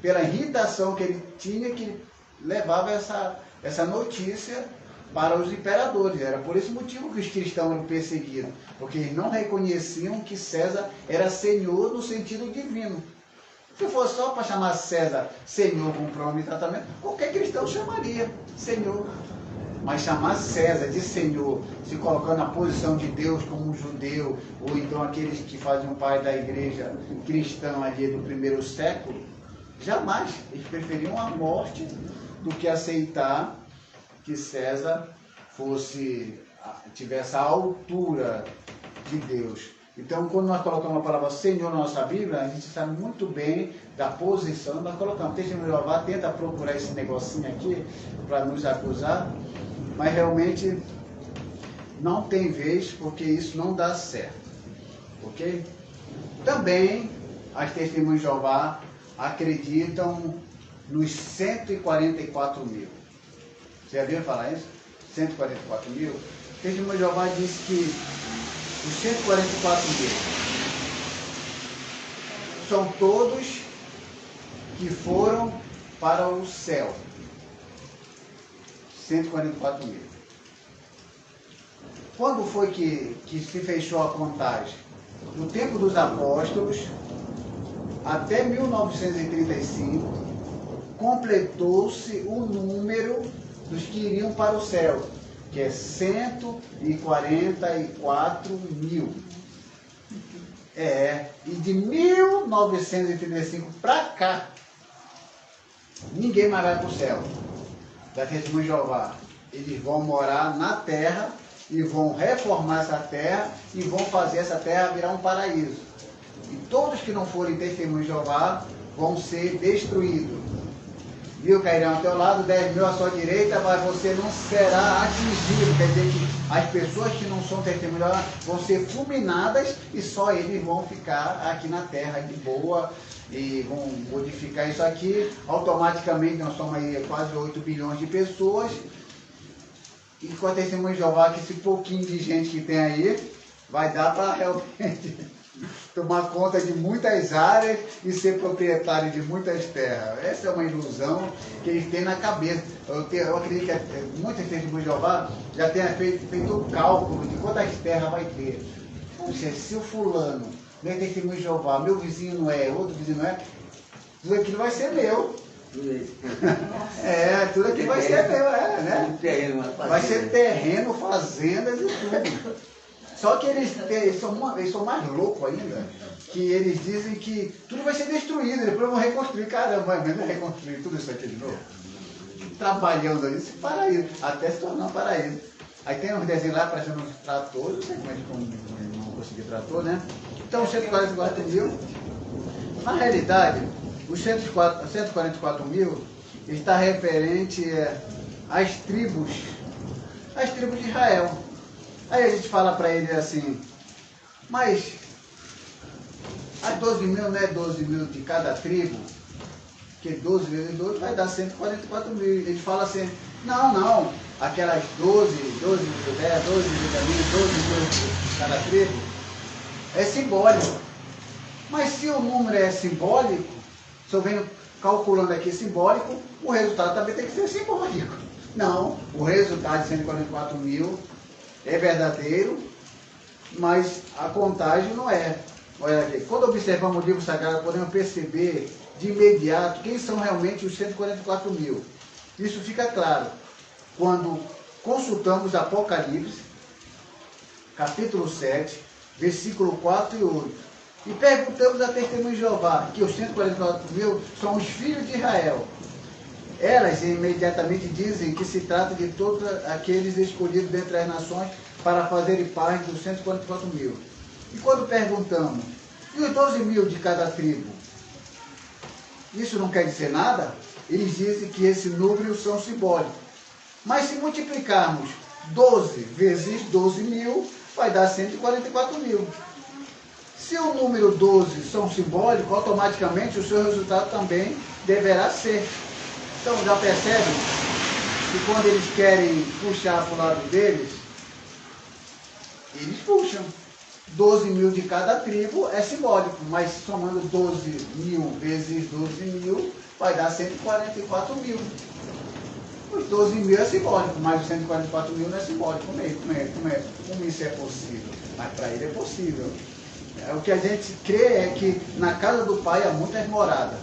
pela irritação que ele tinha, que levava essa notícia para os imperadores. Era por esse motivo que os cristãos eram perseguidos, porque eles não reconheciam que César era Senhor no sentido divino. Se fosse só para chamar César Senhor com pronome e tratamento, qualquer cristão chamaria Senhor. Mas chamar César de Senhor, se colocando na posição de Deus como um judeu, ou então aqueles que faziam parte da igreja cristã ali do primeiro século, jamais. Eles preferiam a morte do que aceitar que César tivesse a altura de Deus. Então, quando nós colocamos a palavra Senhor na nossa Bíblia, a gente sabe muito bem da posição. Nós colocamos, Testemunho de Jeová tenta procurar esse negocinho aqui para nos acusar, mas realmente não tem vez, porque isso não dá certo. Ok? Também as Testemunhas de Jeová acreditam nos 144 mil. Você já viu falar isso? 144 mil? O Testemunho de Jeová diz que os 144 mil são todos que foram para o céu. 144 mil. Quando foi que se fechou a contagem? No tempo dos apóstolos, até 1935, completou-se o número dos que iriam para o céu, que é 144 mil. E de 1935 para cá, ninguém mais vai para o céu. Da Testemunha de Jeová. Eles vão morar na terra e vão reformar essa terra e vão fazer essa terra virar um paraíso. E todos que não forem Testemunhas de Jeová vão ser destruídos. 1.000 cairão ao teu lado, 10.000 à sua direita, mas você não será atingido. Quer dizer que as pessoas que não são testemunhas vão ser fulminadas e só eles vão ficar aqui na terra de boa e vão modificar isso aqui. Automaticamente nós somos aí quase 8 bilhões de pessoas. E com a Testemunha de Jeová, que esse pouquinho de gente que tem aí, vai dar para realmente tomar conta de muitas áreas e ser proprietário de muitas terras. Essa é uma ilusão que eles têm na cabeça. Eu acredito que muitas Testemunhas de Jeová já tenham feito o cálculo de quantas terras vai ter. Puxa, se o fulano, meu Testemunho de Jeová, meu vizinho não é, outro vizinho não é, tudo aquilo vai ser meu. Tudo aquilo vai ser meu, né? Vai ser terreno, fazendas e tudo. Só que eles são mais loucos ainda, que eles dizem que tudo vai ser destruído, depois vão reconstruir. Caramba, mas não reconstruir tudo isso aqui de novo? Trabalhando ali, esse paraíso, até se tornar um paraíso. Aí tem uns desenhos lá parecendo uns tratores, não sei como é que não conseguir trator, né? Então, 144 mil, na realidade, os 144 mil está referente às tribos de Israel. Aí a gente fala para ele assim, mas as 12 mil não é 12 mil de cada tribo? Que 12 vezes 12 vai dar 144 mil. Ele fala assim, não, aquelas 12 mil de 10, 12 mil da minha, 12 mil de cada tribo, é simbólico. Mas se o número é simbólico, se eu venho calculando aqui simbólico, o resultado também tem que ser simbólico. Não, o resultado de 144 mil é verdadeiro, mas a contagem não é. Olha aqui, quando observamos o livro sagrado, podemos perceber de imediato quem são realmente os 144 mil. Isso fica claro quando consultamos Apocalipse, capítulo 7, versículo 4 e 8. E perguntamos a Testemunha de Jeová, que os 144 mil são os filhos de Israel. Elas imediatamente dizem que se trata de todos aqueles escolhidos dentre as nações para fazerem parte dos 144 mil. E quando perguntamos, e os 12 mil de cada tribo? isso não quer dizer nada, eles dizem que esses números são simbólicos. Mas se multiplicarmos 12 vezes 12 mil, vai dar 144 mil. Se o número 12 são simbólicos, automaticamente o seu resultado também deverá ser. Então já percebem que quando eles querem puxar para o lado deles, eles puxam. 12 mil de cada tribo é simbólico, mas somando 12 mil vezes 12 mil, vai dar 144 mil. Os 12 mil é simbólico, mas os 144 mil não é simbólico. Como isso é possível? Mas para ele é possível. O que a gente crê é que na casa do Pai há muitas moradas.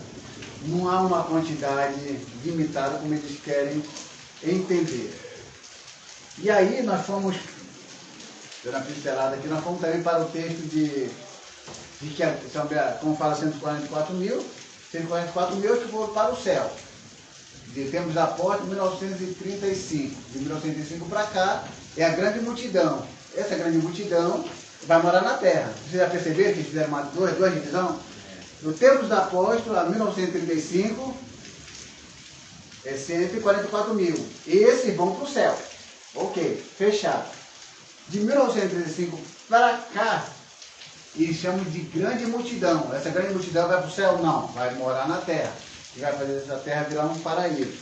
Não há uma quantidade limitada como eles querem entender. E aí nós fomos, dando uma pincelada aqui, nós fomos também para o texto de que, como fala 144 mil que foram para o céu. De tempos da porta, 1935. De 1935 para cá, é a grande multidão. Essa grande multidão vai morar na terra. Vocês já perceberam que eles fizeram duas divisões? Do tempos da apóstolo a 1935, é 144 mil. Esses vão para o céu. Ok, fechado. De 1935 para cá, eles chamam de grande multidão. Essa grande multidão vai para o céu? Não, vai morar na terra. E vai fazer essa terra virar um paraíso.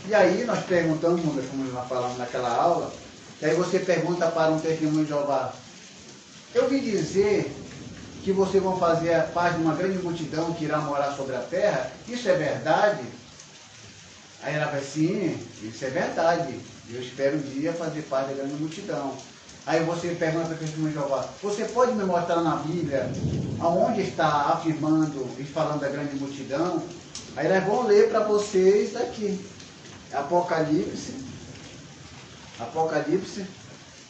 E aí nós perguntamos, como nós falamos naquela aula, e aí você pergunta para um testemunho de Jeová: eu vim dizer que vocês vão fazer parte de uma grande multidão que irá morar sobre a terra? Isso é verdade? Aí ela vai: sim, isso é verdade. Eu espero um dia fazer parte da grande multidão. Aí você pergunta para o testemunho de Jeová: você pode me mostrar na Bíblia aonde está afirmando e falando da grande multidão? Aí nós vamos ler para vocês aqui. Apocalipse,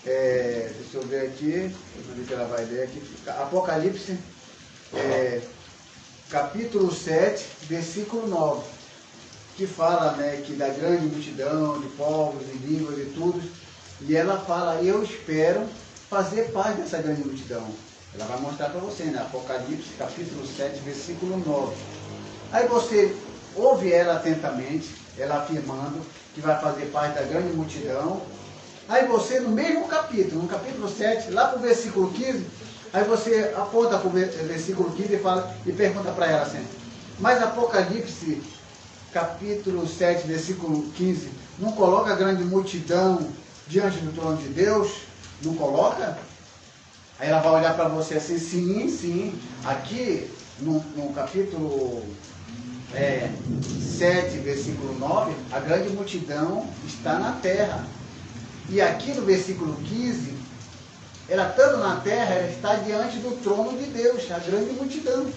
deixa eu ver aqui, onde que ela vai ler aqui. Apocalipse, capítulo 7, versículo 9, que fala, né, que da grande multidão de povos, de línguas, de tudo, e ela fala: eu espero fazer parte dessa grande multidão. Ela vai mostrar para você, né? Apocalipse, capítulo 7, versículo 9. Aí você ouve ela atentamente, ela afirmando que vai fazer parte da grande multidão. Aí você, no mesmo capítulo, no capítulo 7, lá para o versículo 15, aí você aponta para o versículo 15 e fala, e pergunta para ela assim: mas Apocalipse, capítulo 7, versículo 15, não coloca a grande multidão diante do trono de Deus? Não coloca? Aí ela vai olhar para você assim: sim, sim. Aqui, no capítulo 7, versículo 9, a grande multidão está na terra. E aqui no versículo 15, ela estando na terra, ela está diante do trono de Deus, a grande multidão.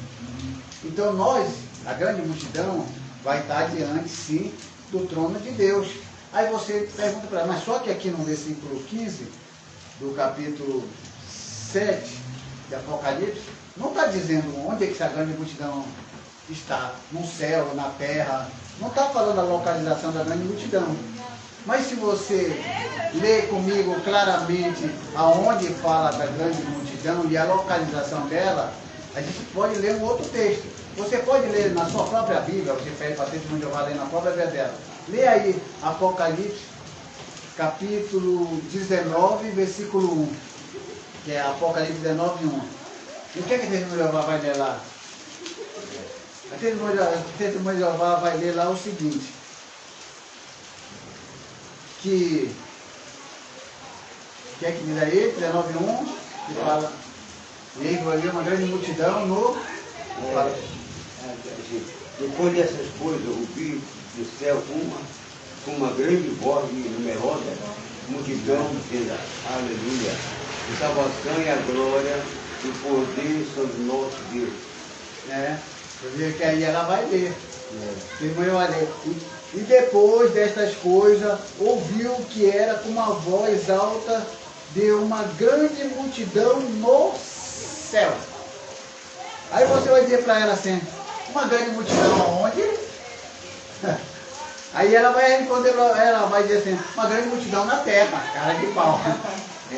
Então nós, a grande multidão, vai estar diante, sim, do trono de Deus. Aí você pergunta para ela: mas só que aqui no versículo 15, do capítulo 7 de Apocalipse, não está dizendo onde é que essa grande multidão está, no céu, na terra. Não está falando a localização da grande multidão. Mas se você ler comigo claramente aonde fala da grande multidão e a localização dela, a gente pode ler um outro texto. Você pode ler na sua própria Bíblia, você pede para testemunho de Jeová ler na própria Bíblia dela. Lê aí Apocalipse, capítulo 19, versículo 1. Que é Apocalipse 19, 1. E o que é que o testemunho de Jeová vai ler lá? O testemunho de Jeová vai ler lá o seguinte: que é que diz aí, 19:1, que fala: e aí vai haver uma grande multidão no... Depois dessas coisas, ouvi do céu uma grande voz e numerosa multidão dizendo: aleluia, a salvação e a glória e o poder sobre nosso Deus. Você vê que aí ela vai ler. E depois destas coisas, ouviu que era com uma voz alta de uma grande multidão no céu. Aí você vai dizer para ela assim: uma grande multidão aonde? Aí ela vai responder, ela vai dizer assim: uma grande multidão na terra, cara de pau.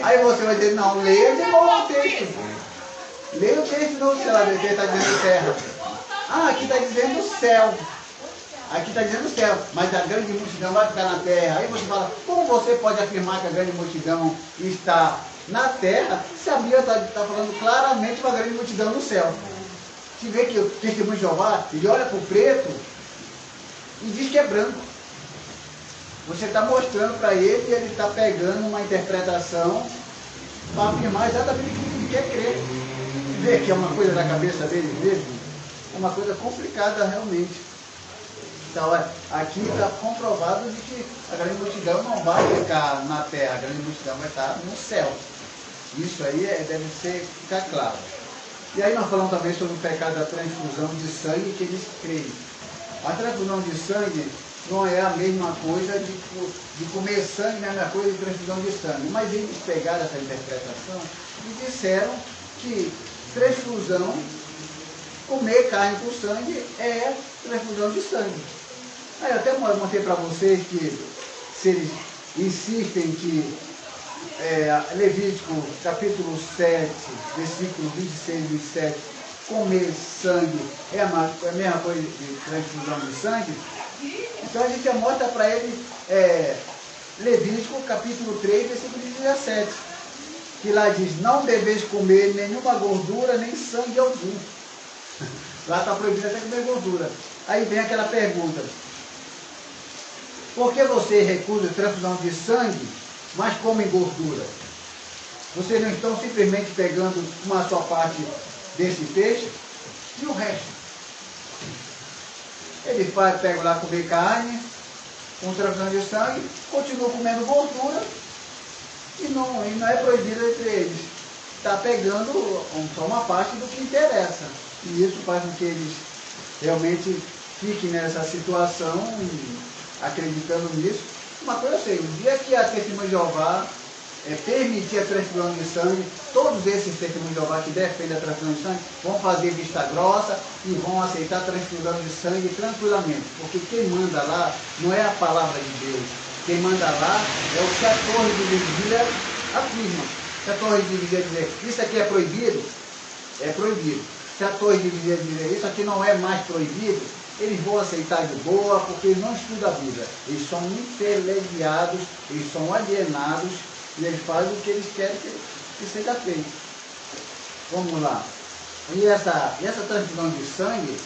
Aí você vai dizer: não, leia de novo o texto. Leia o texto de novo, se ela está dizendo terra. Ah, aqui está dizendo céu. Aqui está dizendo céu, mas a grande multidão vai ficar na terra. Aí você fala, como você pode afirmar que a grande multidão está na terra, se a Bíblia está falando claramente uma grande multidão no céu? Você vê que o testemunho de Jeová, ele olha para o preto e diz que é branco. Você está mostrando para ele e ele está pegando uma interpretação para afirmar exatamente o que ele quer crer. Vê que é uma coisa da cabeça dele mesmo, é uma coisa complicada realmente. Então, aqui está comprovado de que a grande multidão não vai ficar na terra, a grande multidão vai estar no céu. Isso aí deve ficar claro. E aí nós falamos também sobre o pecado da transfusão de sangue que eles creem. A transfusão de sangue não é a mesma coisa de comer sangue, não é a mesma coisa de transfusão de sangue. Mas eles pegaram essa interpretação e disseram que transfusão, comer carne com sangue, é transfusão de sangue. Aí eu até mostrei para vocês que se eles insistem que Levítico capítulo 7, versículo 26 e 27, comer sangue é a mesma coisa de transfusão de sangue, então a gente mostra para ele Levítico capítulo 3, versículo 17, que lá diz, não deveis comer nenhuma gordura, nem sangue algum. Lá está proibido até comer gordura. Aí vem aquela pergunta, por que você recusa a transfusão de sangue, mas come gordura? Vocês não estão simplesmente pegando uma só parte desse peixe e o resto? Ele pega lá comer carne, com transfusão de sangue, continua comendo gordura e não é proibido entre eles. Está pegando só uma parte do que interessa. E isso faz com que eles realmente fiquem nessa situação, acreditando nisso. Uma coisa eu sei, o dia que a Testemunha de Jeová permitir a transfusão de sangue, todos esses testemunhos de Jeová que defendem a transfusão de sangue vão fazer vista grossa e vão aceitar a transfusão de sangue tranquilamente, porque quem manda lá não é a palavra de Deus, quem manda lá é o que a Torre de Vigília afirma. Se a Torre de Vigília dizer, isso aqui é proibido, é proibido. Se a Torre de Vigília dizer, isso aqui não é mais proibido, eles vão aceitar de boa, porque eles não estudam a Bíblia. Eles são intermediados, eles são alienados, e eles fazem o que eles querem que seja feito. Vamos lá. E essa transfusão de sangue,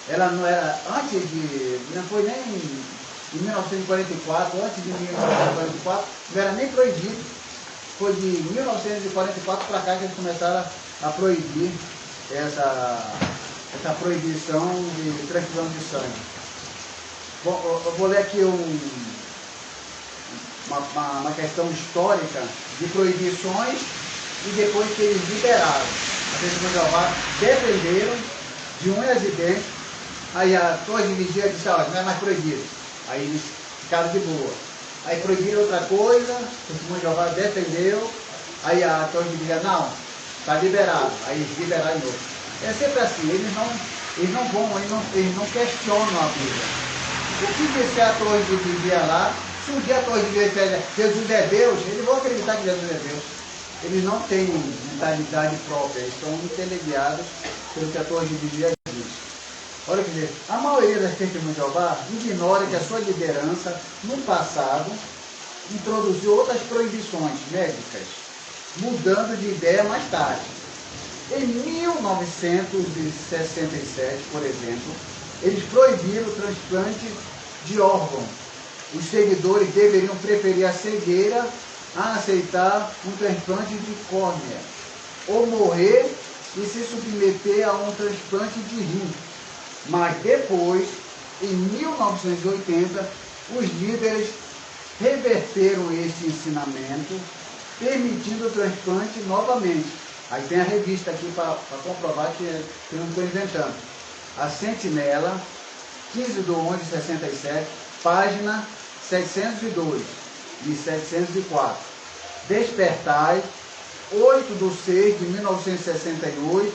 ela não era, não foi nem em 1944, antes de 1944, não era nem proibido. Foi de 1944 para cá que eles começaram a proibir essa proibição de transfusão de sangue. Bom, eu vou ler aqui uma questão histórica de proibições e depois que eles liberaram. A Testemunha de Jeová defenderam de unhas e dentes, aí a Torre de Vigília disse, olha, não é mais proibido. Aí eles ficaram de boa. Aí proibiram outra coisa, a Testemunha de Jeová defendeu, aí a Torre de Vigília, não, está liberado. Aí eles liberaram de novo. É sempre assim, eles não questionam a Bíblia. O que disser a Torre de Vigília lá, se um dia a Torre de Vigília disser Jesus é Deus, eles vão acreditar que Jesus é Deus. Eles não têm mentalidade própria, eles estão intermediados pelo que a Torre de Vigília diz. Olha que dizer, a maioria das testemunhas de Jeová ignora que a sua liderança, no passado, introduziu outras proibições médicas, mudando de ideia mais tarde. Em 1967, por exemplo, eles proibiram o transplante de órgão. Os seguidores deveriam preferir a cegueira a aceitar um transplante de córnea, ou morrer e se submeter a um transplante de rim. Mas depois, em 1980, os líderes reverteram esse ensinamento, permitindo o transplante novamente. Aí tem a revista aqui para comprovar que eu não estou inventando. A Sentinela, 15/11/67, página 702 e 704. Despertai, 8/6/1968,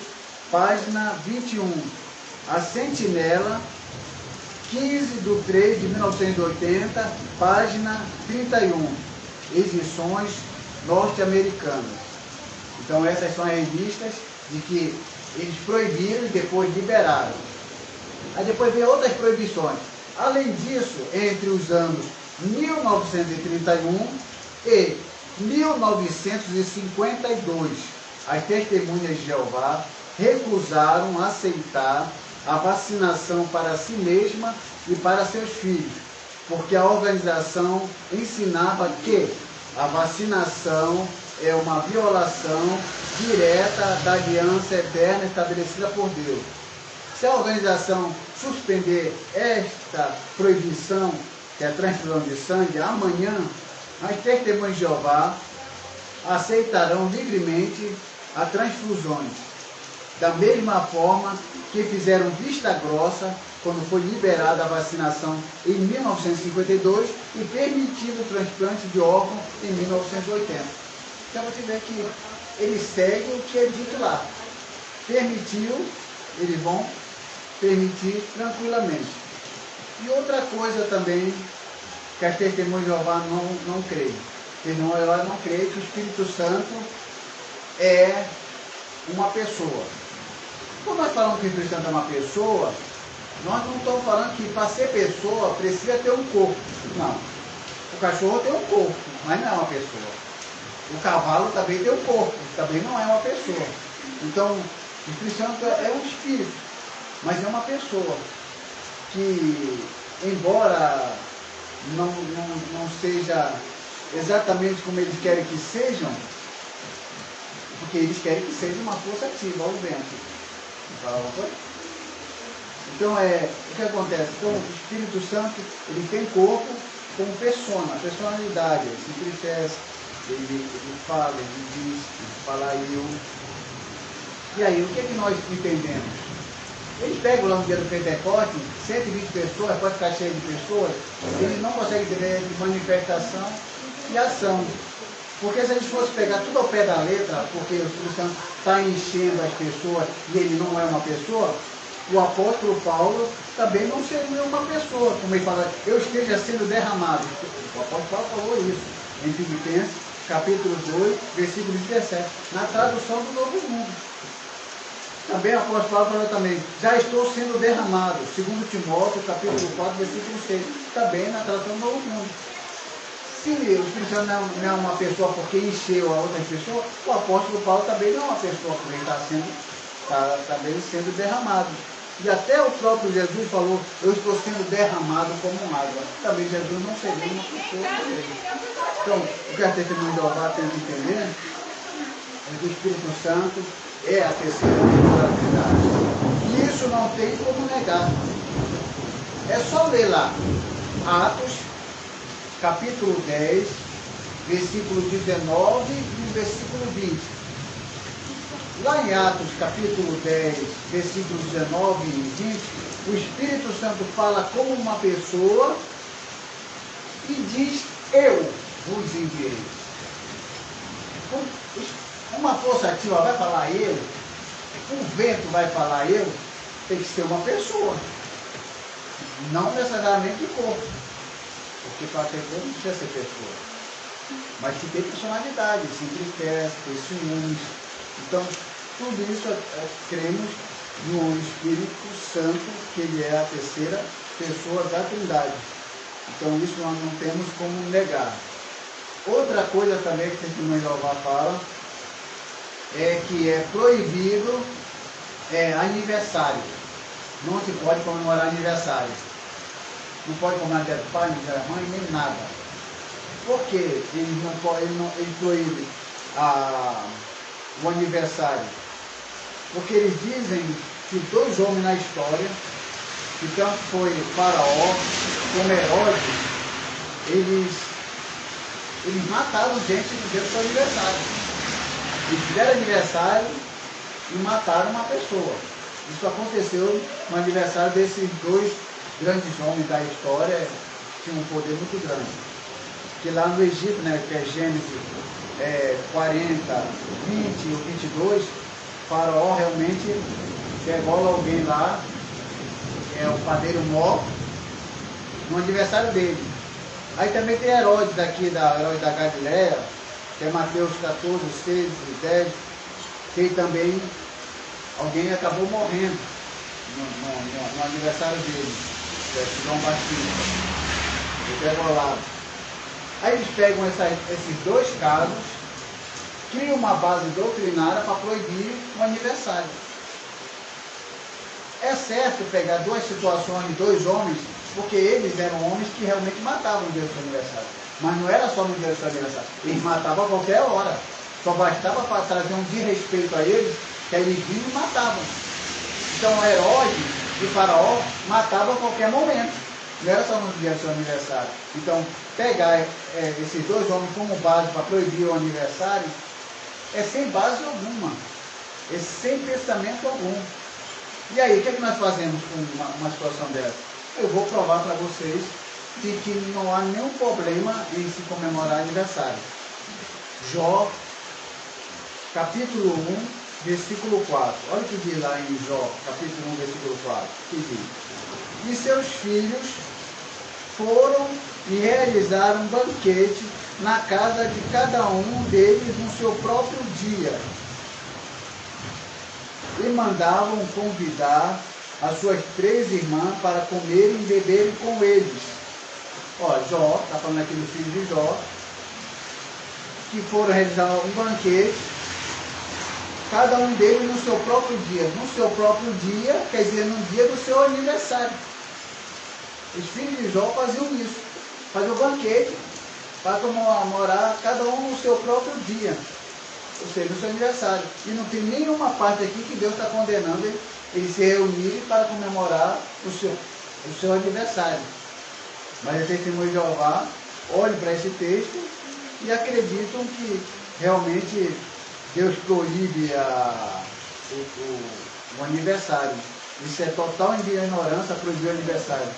página 21. A Sentinela, 15/3/1980, página 31. Edições norte-americanas. Então essas são as revistas de que eles proibiram e depois liberaram. Aí depois vem outras proibições. Além disso, entre os anos 1931 e 1952, as testemunhas de Jeová recusaram aceitar a vacinação para si mesma e para seus filhos, porque a organização ensinava que a vacinação é uma violação direta da aliança eterna estabelecida por Deus. Se a organização suspender esta proibição, que é a transfusão de sangue, amanhã, as testemunhas de Jeová aceitarão livremente as transfusões, da mesma forma que fizeram vista grossa quando foi liberada a vacinação em 1952 e permitido o transplante de órgãos em 1980. Então você vê que eles seguem o que é dito lá. Permitiu, eles vão permitir tranquilamente. E outra coisa também que as testemunhas de Jeová não creem. Ela não crê que o Espírito Santo é uma pessoa. Quando nós falamos que o Espírito Santo é uma pessoa, nós não estamos falando que para ser pessoa precisa ter um corpo. Não. O cachorro tem um corpo, mas não é uma pessoa. O cavalo também tem um corpo, também não é uma pessoa. Então, o Espírito Santo é um espírito, mas é uma pessoa que, embora não seja exatamente como eles querem que sejam, porque eles querem que seja uma força ativa, ao vento. Então, o que acontece? Então, o Espírito Santo, ele tem corpo como persona, personalidade, ele se entristece, ele fala, ele diz, ele fala eu. E aí, o que é que nós entendemos? Eles pegam lá no dia do Pentecoste, 120 pessoas, pode ficar cheio de pessoas, eles não conseguem entender de manifestação e ação. Porque se a gente fosse pegar tudo ao pé da letra, porque o Espírito Santo está enchendo as pessoas e ele não é uma pessoa, o apóstolo Paulo também não seria uma pessoa, como ele fala, eu esteja sendo derramado. O apóstolo Paulo falou isso em Filipenses, capítulo 2, versículo 17, na tradução do Novo Mundo. Também o apóstolo Paulo falou também, já estou sendo derramado, segundo Timóteo, capítulo 4, versículo 6, também na tradução do Novo Mundo. Se o Espírito Santo não é uma pessoa porque encheu a outras pessoas, o apóstolo Paulo também não é uma pessoa porque ele está também sendo derramado. E até o próprio Jesus falou, eu estou sendo derramado como água. Também Jesus não seria uma pessoa por ele. Então, o que a testemunha de Jeová tem que entender é que o Espírito Santo é a terceira personalidade. E isso não tem como negar. É só ler lá, Atos, capítulo 10, versículo 19 e versículo 20. Lá em Atos, capítulo 10, versículos 19 e 20, o Espírito Santo fala como uma pessoa e diz, eu vos enviei. Uma força ativa vai falar eu, o vento vai falar eu, tem que ser uma pessoa, não necessariamente o corpo. Porque para ter corpo não precisa ser pessoa. Mas que tem personalidade, se entristece, tem ciúmes. Então, tudo isso cremos no Espírito Santo, que ele é a terceira pessoa da Trindade. Então, isso nós não temos como negar. Outra coisa também que o Testemunho de Jeová fala é que é proibido aniversário. Não se pode comemorar aniversário. Não pode comemorar dia do pai, dia da mãe, nem nada. Por que ele proíbe o aniversário? Porque eles dizem que dois homens na história, que tanto foi Faraó como Herodes, eles mataram gente no dia do seu aniversário. Eles fizeram aniversário e mataram uma pessoa. Isso aconteceu no aniversário desses dois grandes homens da história, que tinham um poder muito grande. Que lá no Egito, né, que é Gênesis 40, 20 ou 22, Faraó realmente degola alguém lá, o padeiro Mó, no aniversário dele. Aí também tem Herodes Herodes da Galileia, que é Mateus 14, 6 e 10, que também alguém acabou morrendo. no aniversário dele, que é João Batista, o Degolado. Aí eles pegam esses dois casos, criam uma base doutrinária para proibir o aniversário. É certo pegar duas situações de dois homens, porque eles eram homens que realmente matavam no dia do seu aniversário. Mas não era só no dia do seu aniversário, eles matavam a qualquer hora. Só bastava para trazer um desrespeito a eles, que aí eles vinham e matavam. Então Herodes e Faraó matavam a qualquer momento. Não era só no dia do seu aniversário. Então, pegar esses dois homens como base para proibir o aniversário é sem base alguma. É sem pensamento algum. E aí, o que é que nós fazemos com uma situação dessa? Eu vou provar para vocês de que não há nenhum problema em se comemorar aniversário. Jó, capítulo 1, versículo 4. Olha o que diz lá em Jó, capítulo 1, versículo 4. Que diz: e seus filhos foram e realizaram um banquete na casa de cada um deles no seu próprio dia. E mandavam convidar as suas 3 irmãs para comerem e beberem com eles. Ó, Jó, está falando aqui do filho de Jó, que foram realizar um banquete, cada um deles no seu próprio dia. No seu próprio dia, quer dizer, no dia do seu aniversário. Os filhos de Jó faziam isso, faziam o banquete para comemorar cada um no seu próprio dia, ou seja, no seu aniversário. E não tem nenhuma parte aqui que Deus está condenando eles se reunirem para comemorar o seu aniversário. Mas a Testemunha de Jeová olham para esse texto e acreditam que realmente Deus proíbe o aniversário. Isso é total ignorância, proibir o aniversário.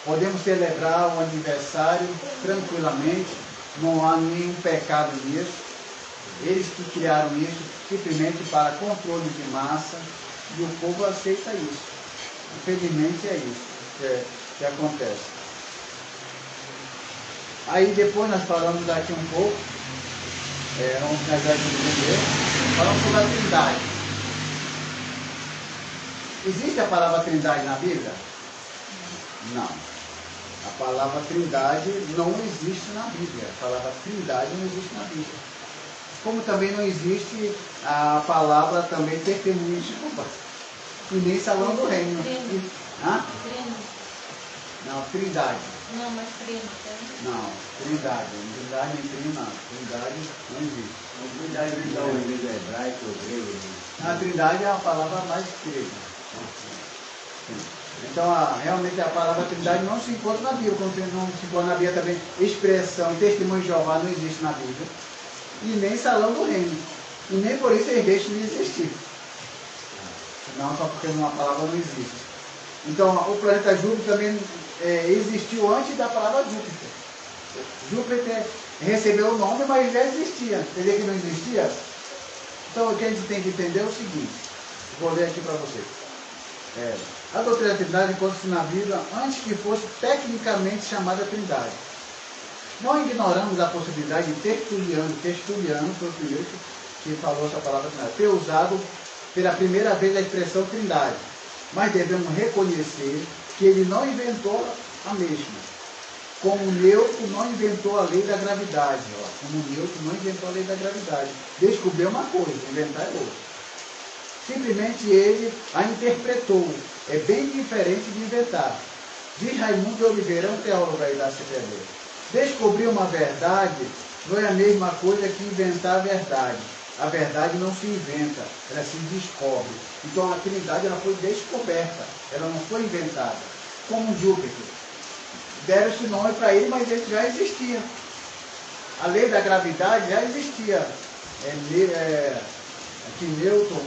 Podemos celebrar o aniversário tranquilamente, não há nenhum pecado nisso. Eles que criaram isso simplesmente para controle de massa e o povo aceita isso. Infelizmente é isso que acontece. Aí depois nós falamos aqui um pouco, vamos casar aqui primeiro, falamos sobre a Trindade. Existe a palavra Trindade na Bíblia? Não. A palavra Trindade não existe na Bíblia. A palavra Trindade não existe na Bíblia. Como também não existe a palavra também testemunha de Jeová. E nem salão do reino. Hã? Não, Trindade. Não, mas Trino. Não, Trindade. Trindade nem Trino, não. Trindade não existe. A Trindade vem da origem hebraica ou grego. A Trindade é a palavra mais grega. Então, realmente a palavra Trindade não se encontra na Bíblia. Como não se encontra na Bíblia também, expressão testemunho de Jeová não existe na Bíblia. E nem salão do reino. E nem por isso eles deixam de existir. Não, só porque uma palavra não existe. Então, o planeta Júpiter também existiu antes da palavra Júpiter. Júpiter recebeu o nome, mas já existia. Quer dizer que não existia? Então, o que a gente tem que entender é o seguinte. Vou ler aqui para vocês. A doutrina da Trindade encontra-se na Bíblia antes que fosse tecnicamente chamada Trindade. Não ignoramos a possibilidade de Tertuliano foi o primeiro que falou essa palavra Trindade, ter usado pela primeira vez a expressão Trindade, mas devemos reconhecer que ele não inventou a mesma. Como Newton não inventou a lei da gravidade. Como Newton não inventou a lei da gravidade. Descobriu uma coisa, inventar é outra. Simplesmente ele a interpretou. É bem diferente de inventar. Diz Raimundo de Oliveira, um teólogo aí da CPB. Descobrir uma verdade não é a mesma coisa que inventar a verdade. A verdade não se inventa, ela se descobre. Então a Trindade ela foi descoberta, ela não foi inventada. Como Júpiter. Deram esse nome para ele, mas ele já existia. A lei da gravidade já existia. Aqui Newton,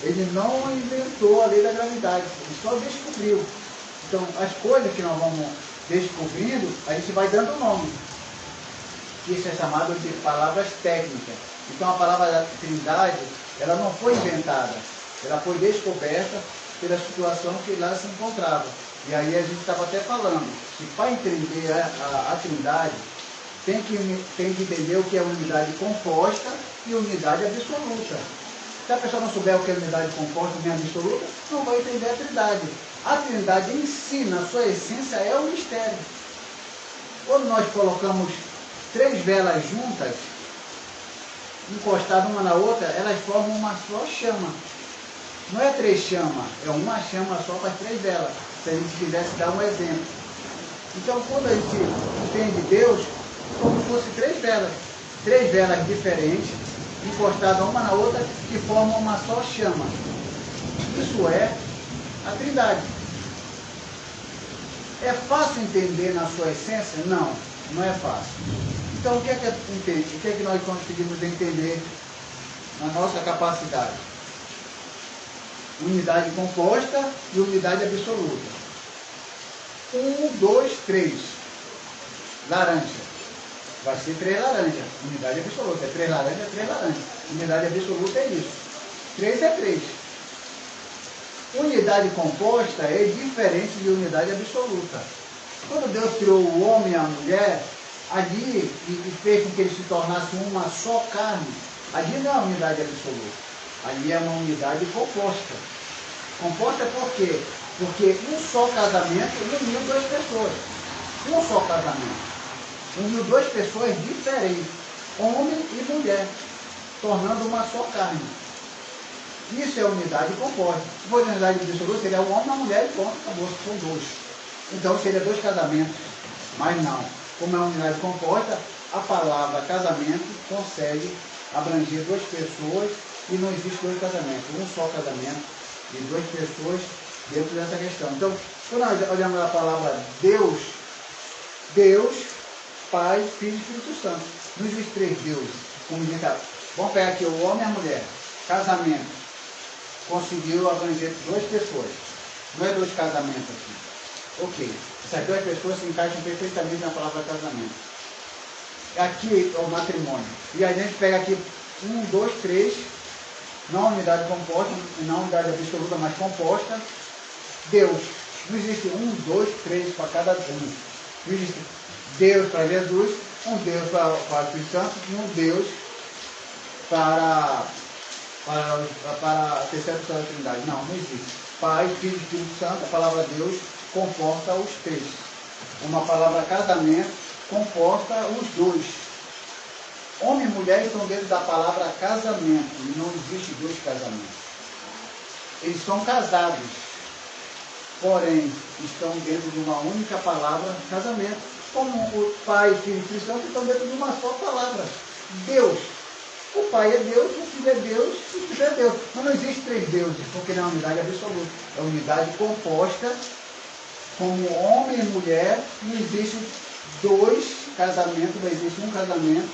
ele não inventou a lei da gravidade, ele só descobriu. Então as coisas que nós vamos descobrindo, a gente vai dando nome. Isso é chamado de palavras técnicas. Então a palavra da Trindade, ela não foi inventada, ela foi descoberta pela situação que lá se encontrava. E aí a gente estava até falando, que para entender a Trindade, tem que entender o que é unidade composta e unidade absoluta. Se a pessoa não souber o que é unidade composta nem absoluta, não vai entender a Trindade. A Trindade em si, na sua essência, é o mistério. Quando nós colocamos 3 velas juntas, encostadas uma na outra, elas formam uma só chama. Não é 3 chamas, é uma chama só para as 3 velas, se a gente quisesse dar um exemplo. Então, quando a gente entende Deus, como se fosse 3 velas. 3 velas diferentes, encostadas uma na outra, que formam uma só chama. Isso é a Trindade. É fácil entender na sua essência? Não, não é fácil. Então, o que é que nós conseguimos entender na nossa capacidade? Unidade composta e unidade absoluta. 1, 2, 3. Laranja. Vai ser 3 laranjas. Unidade absoluta. É 3 laranjas, é 3 laranjas. Unidade absoluta é isso. 3 é 3. Unidade composta é diferente de unidade absoluta. Quando Deus criou o homem e a mulher, ali, e fez com que eles se tornassem uma só carne, ali não é uma unidade absoluta. Ali é uma unidade composta. Composta por quê? Porque um só casamento uniu 2 pessoas. Um só casamento. Uniu 2 pessoas diferentes, homem e mulher, tornando uma só carne. Isso é unidade composta. Se for unidade absoluta, seria o homem e a mulher e ponto, acabou, são 2. Então seria 2 casamentos. Mas não. Como é uma unidade composta, a palavra casamento consegue abranger 2 pessoas e não existe 2 casamentos. Um só casamento de 2 pessoas dentro dessa questão. Então, quando nós olhamos a palavra Deus, Deus, Pai, Filho e Espírito Santo. Não existe 3 deuses. Vamos pegar aqui o homem e a mulher. Casamento. Conseguiu abranger 2 pessoas. Não é 2 casamentos aqui. Ok. Essas 2 pessoas se encaixam perfeitamente na palavra casamento. Aqui é o matrimônio. E aí a gente pega aqui 1, 2, 3. Não unidade composta, não unidade absoluta, mas composta. Deus. Não existe 1, 2, 3 para cada um. Não existe Deus para Jesus, um Deus para o Espírito Santo e um Deus para a terceira pessoa da Trindade. Não, não existe. Pai, Filho e Espírito Santo, a palavra Deus comporta os 3. Uma palavra casamento comporta os 2. Homem e mulher estão dentro da palavra casamento. Não existe 2 casamentos. Eles são casados, porém estão dentro de uma única palavra casamento. Como o Pai, Filho e Espírito Santo estão dentro de uma só palavra. Deus. O Pai é Deus, o Filho é Deus, o Espírito é Deus. Mas não existe 3 deuses, porque não é unidade absoluta. É unidade composta, como homem e mulher, não existe 2 casamentos, não existe um casamento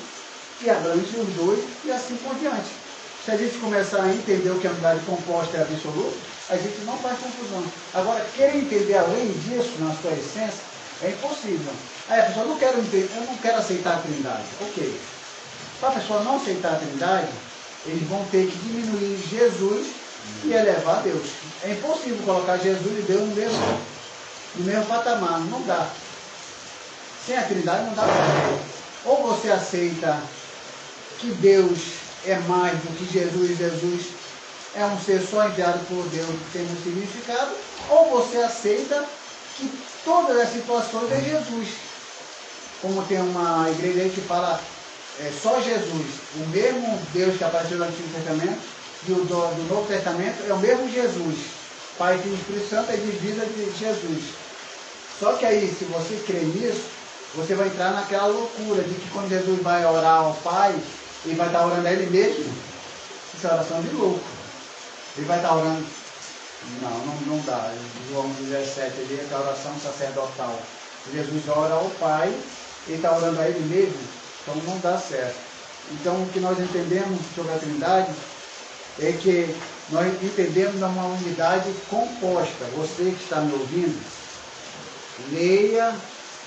que abrange os 2 e assim por diante. Se a gente começar a entender o que é unidade composta e absoluta, a gente não faz confusão. Agora, querer entender além disso, na sua essência, é impossível. Aí a pessoa, eu não quero aceitar a Trindade. Ok. Para a pessoa não aceitar a Trindade, eles vão ter que diminuir Jesus e elevar Deus. É impossível colocar Jesus e Deus no mesmo patamar. Não dá. Sem a Trindade não dá certo. Ou você aceita que Deus é mais do que Jesus, Jesus é um ser só enviado por Deus que tem um significado, ou você aceita que todas as situações é Jesus. Como tem uma igreja que fala só Jesus, o mesmo Deus que apareceu no Antigo Testamento e o do Novo Testamento é o mesmo Jesus. Pai, Filho e Espírito Santo é divisa de Jesus. Só que aí, se você crê nisso, você vai entrar naquela loucura de que quando Jesus vai orar ao Pai, ele vai estar orando a Ele mesmo. Isso é oração de louco. Ele vai estar orando. Não dá. João 17, ele é a oração sacerdotal. Jesus ora ao Pai, ele está orando a Ele mesmo. Então não dá certo. Então o que nós entendemos sobre a Trindade é que nós entendemos uma unidade composta. Você que está me ouvindo, leia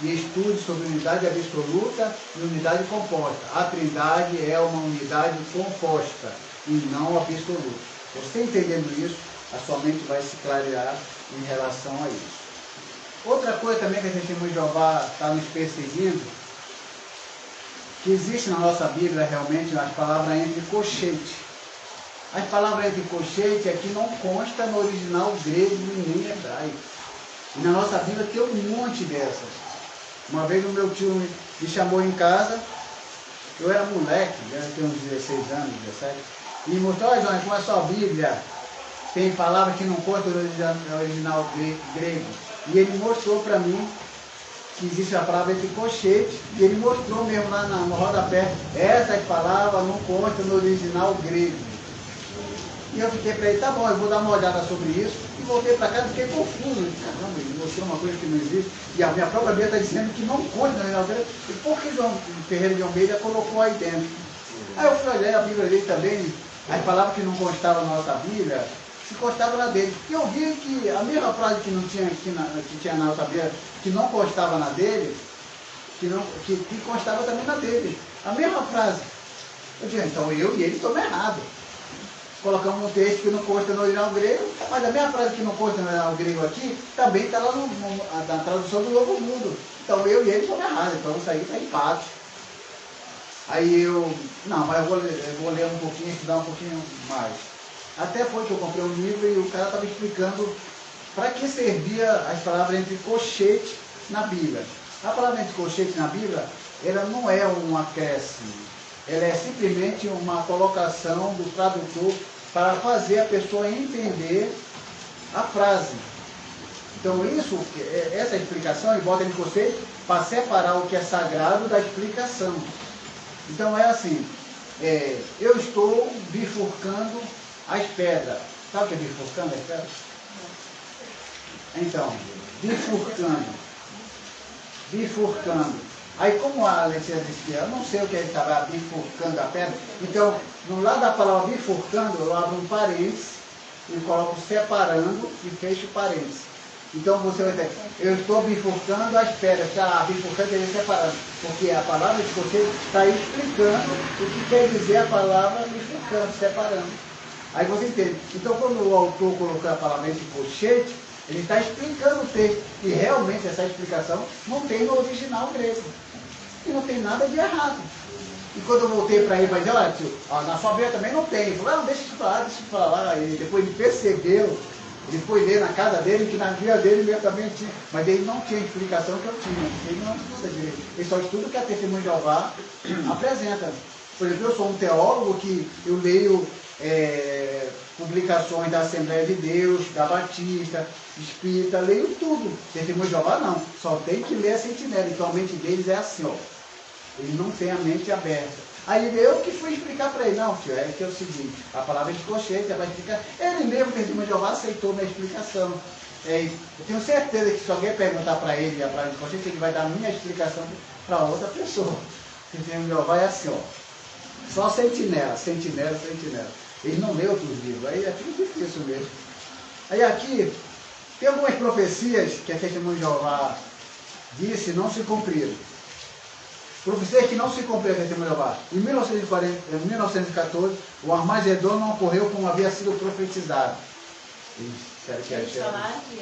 e estude sobre unidade absoluta e unidade composta. A Trindade é uma unidade composta e não absoluta. Você entendendo isso, a sua mente vai se clarear em relação a isso. Outra coisa também que a Testemunha de Jeová está nos perseguindo, que existe na nossa Bíblia realmente as palavras entre colchete. As palavras entre colchete aqui não consta no original grego e nem hebraico. E na nossa Bíblia tem um monte dessas. Uma vez o meu tio me chamou em casa, eu era moleque, eu tinha uns 16 anos, 17, e me mostrou: olha, João, com a sua Bíblia tem palavra que não consta no original grego. E ele mostrou para mim que existe a palavra entre colchete, e ele mostrou mesmo lá no rodapé, essas palavras não constam no original grego. E eu fiquei para ele: tá bom, eu vou dar uma olhada sobre isso. E voltei para casa e fiquei confuso. Caramba, ele mostrou uma coisa que não existe. E a minha própria Bíblia está dizendo que não consta no original grego. E por que João Ferreira de Almeida colocou aí dentro? Aí eu fui olhar a Bíblia dele também, as palavras que não constavam na nossa Bíblia, se constava na dele. E eu vi que a mesma frase que não tinha, que tinha na nossa Bíblia, que não constava na dele, que constava também na dele. A mesma frase. Eu disse: então eu e ele estamos errados. Colocamos um texto que não consta no original grego, mas a mesma frase que não consta no original grego aqui, também está lá na tradução do Novo Mundo. Então eu e ele estamos errados, então isso aí está empate. Aí mas eu vou ler um pouquinho, estudar um pouquinho mais. Até foi que eu comprei um livro e o cara estava explicando para que servia as palavras entre colchete na Bíblia. A palavra entre colchete na Bíblia, ela não é um acréscimo, ela é simplesmente uma colocação do tradutor para fazer a pessoa entender a frase. Então essa explicação, e bota entre colchete para separar o que é sagrado da explicação. Então é assim, eu estou bifurcando as pedras. Sabe o que é bifurcando as pedras? Então, bifurcando. Aí como a Alexandre disse, eu não sei o que ele estava bifurcando a pedra, então no lado da palavra bifurcando, eu abro um parênteses e coloco separando e fecho parênteses. Então você vai ter: eu estou bifurcando as pedras, bifurcando quer dizer separando, porque a palavra de colchete está explicando o que quer dizer a palavra bifurcando, separando. Aí você entende. Então quando o autor colocou a palavra entre colchete, ele está explicando o texto, e realmente essa explicação não tem no original grego. E não tem nada de errado. E quando eu voltei para ele, para dizer: olha, tio, na sua Bíblia também não tem. Ele falou: não, deixa eu falar. E depois ele percebeu, ele foi ler na casa dele, que na Bíblia dele mesmo também tinha. Mas ele não tinha a explicação que eu tinha. Ele não estuda direito. Ele só estuda o que a Testemunha de Jeová apresenta. Por exemplo, eu sou um teólogo que eu leio publicações da Assembleia de Deus, da Batista, Espírita, leio tudo. Testemunho de Jeová não, só tem que ler a sentinela. Então a mente deles é assim, ó. Ele não tem a mente aberta. Aí eu que fui explicar para ele: não, tio, que é o seguinte, a palavra de colchete, vai explicar. Ele mesmo, Testemunho de Jeová, aceitou minha explicação. Eu tenho certeza que se alguém perguntar para ele a palavra de colchete, ele vai dar a minha explicação para outra pessoa. Testemunho de Jeová é assim, ó. Só sentinela. Ele não lê outros livros, aí é tudo difícil mesmo. Aí aqui, tem algumas profecias que a Testemunha de Jeová disse e não se cumpriram. Profecias que não se cumpriram, a Testemunha de Jeová. Em 1914, o Armagedon não ocorreu como havia sido profetizado.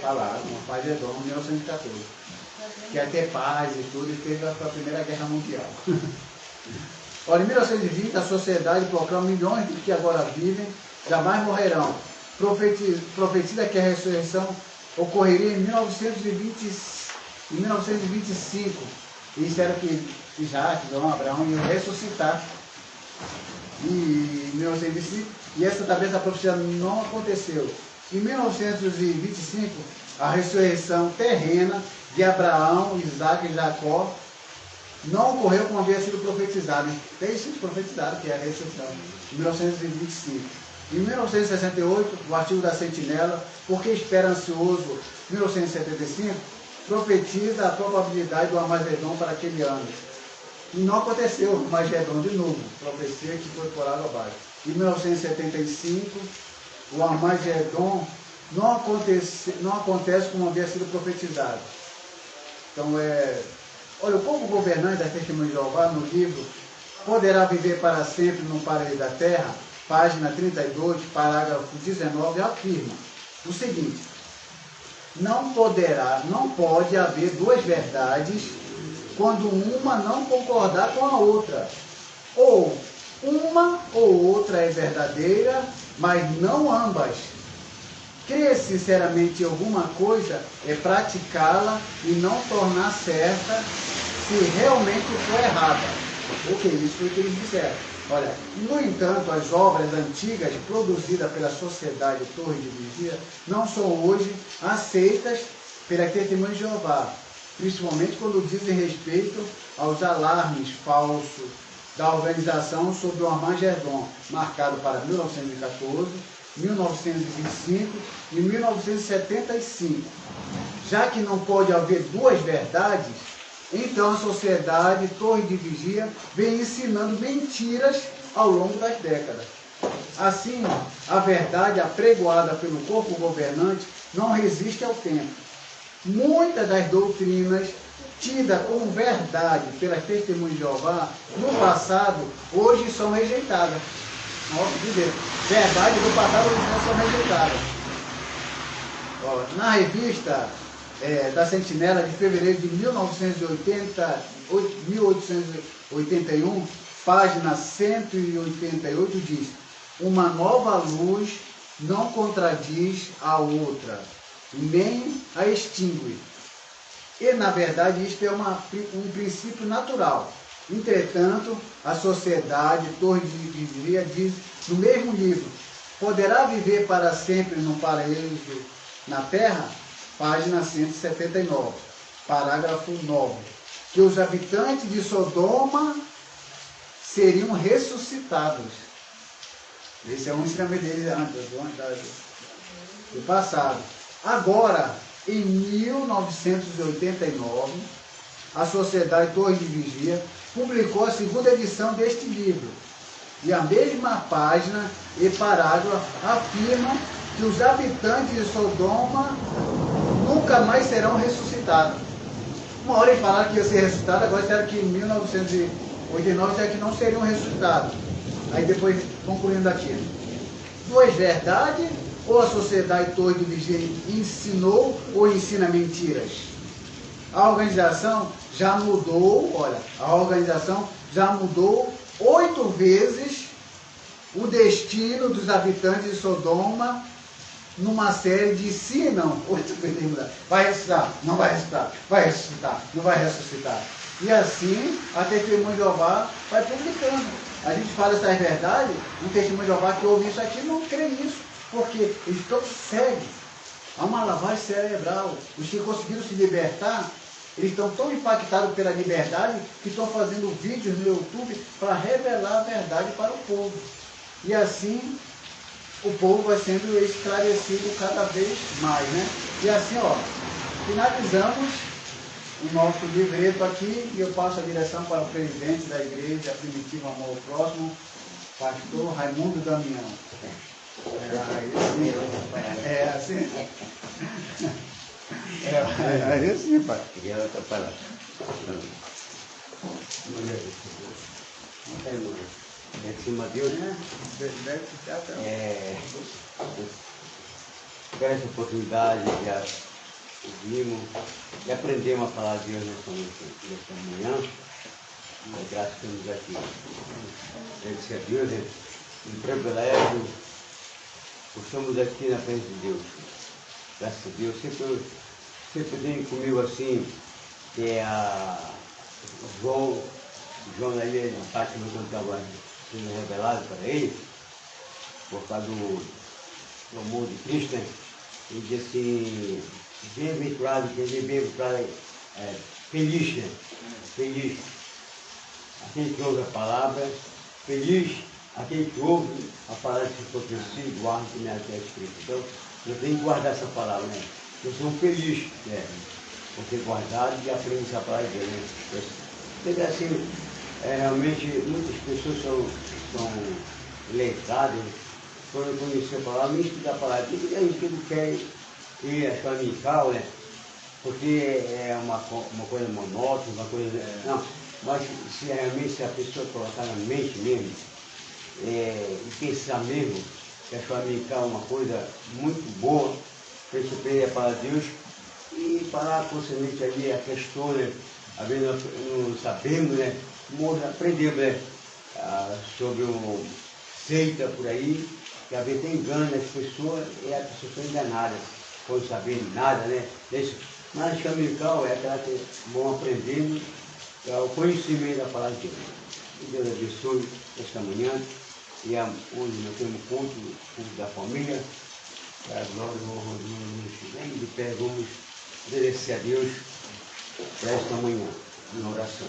Falaram, o Armagedon em 1914. Que ia ter paz e tudo, e teve a Primeira Guerra Mundial. Olha, em 1920, a sociedade proclama: milhões dos que agora vivem jamais morrerão. Profetiza que a ressurreição ocorreria em 1925. E disseram que Isaac, João, Abraão iam ressuscitar em 1925. E essa profecia não aconteceu. Em 1925, a ressurreição terrena de Abraão, Isaac e Jacó não ocorreu como havia sido profetizado. Tem sido profetizado, que é a ressurreição, em 1925. Em 1968, o artigo da Sentinela, Por que espera ansioso, 1975, profetiza a probabilidade do Armagedon para aquele ano. E não aconteceu o Armagedon de novo, profecia que foi por água abaixo. Em 1975, o Armagedon não acontece como havia sido profetizado. Então, olha, o povo governante da Testemunha de Jeová, no livro Poderá Viver para Sempre no Paraíso da Terra, página 32, parágrafo 19, afirma o seguinte: não pode haver duas verdades quando uma não concordar com a outra. Ou uma ou outra é verdadeira mas não ambas. Crer sinceramente em alguma coisa é praticá-la e não tornar certa se realmente for errada. Ok, isso foi o que eles disseram. Olha, no entanto, as obras antigas produzidas pela Sociedade Torre de Vigia não são hoje aceitas pela Testemunha de Jeová, principalmente quando dizem respeito aos alarmes falsos da organização sobre o Armagedon, marcado para 1914, 1925 e 1975. Já que não pode haver duas verdades, então a Sociedade Torre de Vigia vem ensinando mentiras ao longo das décadas. Assim, a verdade apregoada pelo corpo governante não resiste ao tempo. Muitas das doutrinas tidas como verdade pelas Testemunhas de Jeová no passado, hoje são rejeitadas. Nossa, dizer, verdade do passado hoje são rejeitadas. Ó, na revista da Sentinela de fevereiro de 1881, página 188, diz: uma nova luz não contradiz a outra, nem a extingue. E, na verdade, isto é um princípio natural. Entretanto, a Sociedade Torre de Vigia diz no mesmo livro: poderá viver para sempre no paraíso na terra? Página 179, parágrafo 9, que os habitantes de Sodoma seriam ressuscitados. Esse é um ensinamento deles do passado. Agora, em 1989, a Sociedade Torre de Vigia publicou a segunda edição deste livro. E a mesma página e parágrafo afirmam que os habitantes de Sodoma nunca mais serão ressuscitados. Uma hora eles falaram que ia ser ressuscitado, agora disseram que em 1989 disseram que não seriam ressuscitados. Aí depois, concluindo aqui: duas verdades, ou a Sociedade Torre de Vigia ensinou ou ensina mentiras? A organização já mudou, olha, a organização já mudou 8 vezes o destino dos habitantes de Sodoma numa série de sim e não. 8 vezes mudar. Vai ressuscitar, não vai ressuscitar, vai ressuscitar, não vai ressuscitar. E assim a Testemunha de Jeová vai publicando. A gente fala essas verdades, um Testemunho de Jeová que ouve isso aqui não crê nisso, porque eles estão cegos. Há uma lavagem cerebral. Os que conseguiram se libertar, eles estão tão impactados pela liberdade que estão fazendo vídeos no YouTube para revelar a verdade para o povo. E assim o povo vai sendo esclarecido cada vez mais, né? E assim, ó, finalizamos o nosso livreto aqui e eu passo a direção para o presidente da Igreja Primitiva Amor ao Próximo, pastor Raimundo Damião. É assim? É assim, pai. E ela está parada. É de cima de Deus, né? Com essa oportunidade de ouvimos e aprendemos a falar de Deus nessa manhã. Graças a Deus aqui. Agradecer a Deus, né? Um privilégio. Estamos aqui na frente de Deus. Graças a Deus. Sempre tem comigo assim, que é o João na ilha de Fátima, quando estava sendo revelado para ele, por causa do amor de Cristo, né? Ele disse assim: bem-aventurado, bem-aventurado, feliz, né? Feliz. Aquele que ouve a palavra, feliz aquele que ouve a palavra de profecia e guarda que me até escrito. Então, eu tenho que guardar essa palavra, né? Eu sou feliz, né? Por ter guardado e aprendido essa palavra de Deus, né? Então, assim, realmente, muitas pessoas são letradas, quando conhecer a palavra, nem estudar a palavra. E a gente não quer ir a escola dominical, né? Porque é uma coisa monótona, uma coisa... Não, mas se realmente a pessoa colocar na mente mesmo, e pensar mesmo que a escola dominical é uma coisa muito boa, para gente aprender a palavra de Deus e parar constantemente ali a questão, né? Às vezes nós não sabemos, né? Aprendemos, né? Sobre o seita por aí, que às vezes tem engano as pessoas e as pessoas são enganadas, por saber de nada, né? Mas a escola dominical é aquela que vão aprendendo o conhecimento da palavra de Deus. Que Deus abençoe esta manhã. E hoje nós temos culto da família. Para a glória e honra do nome de pé, vamos agradecer a Deus para esta manhã, em oração.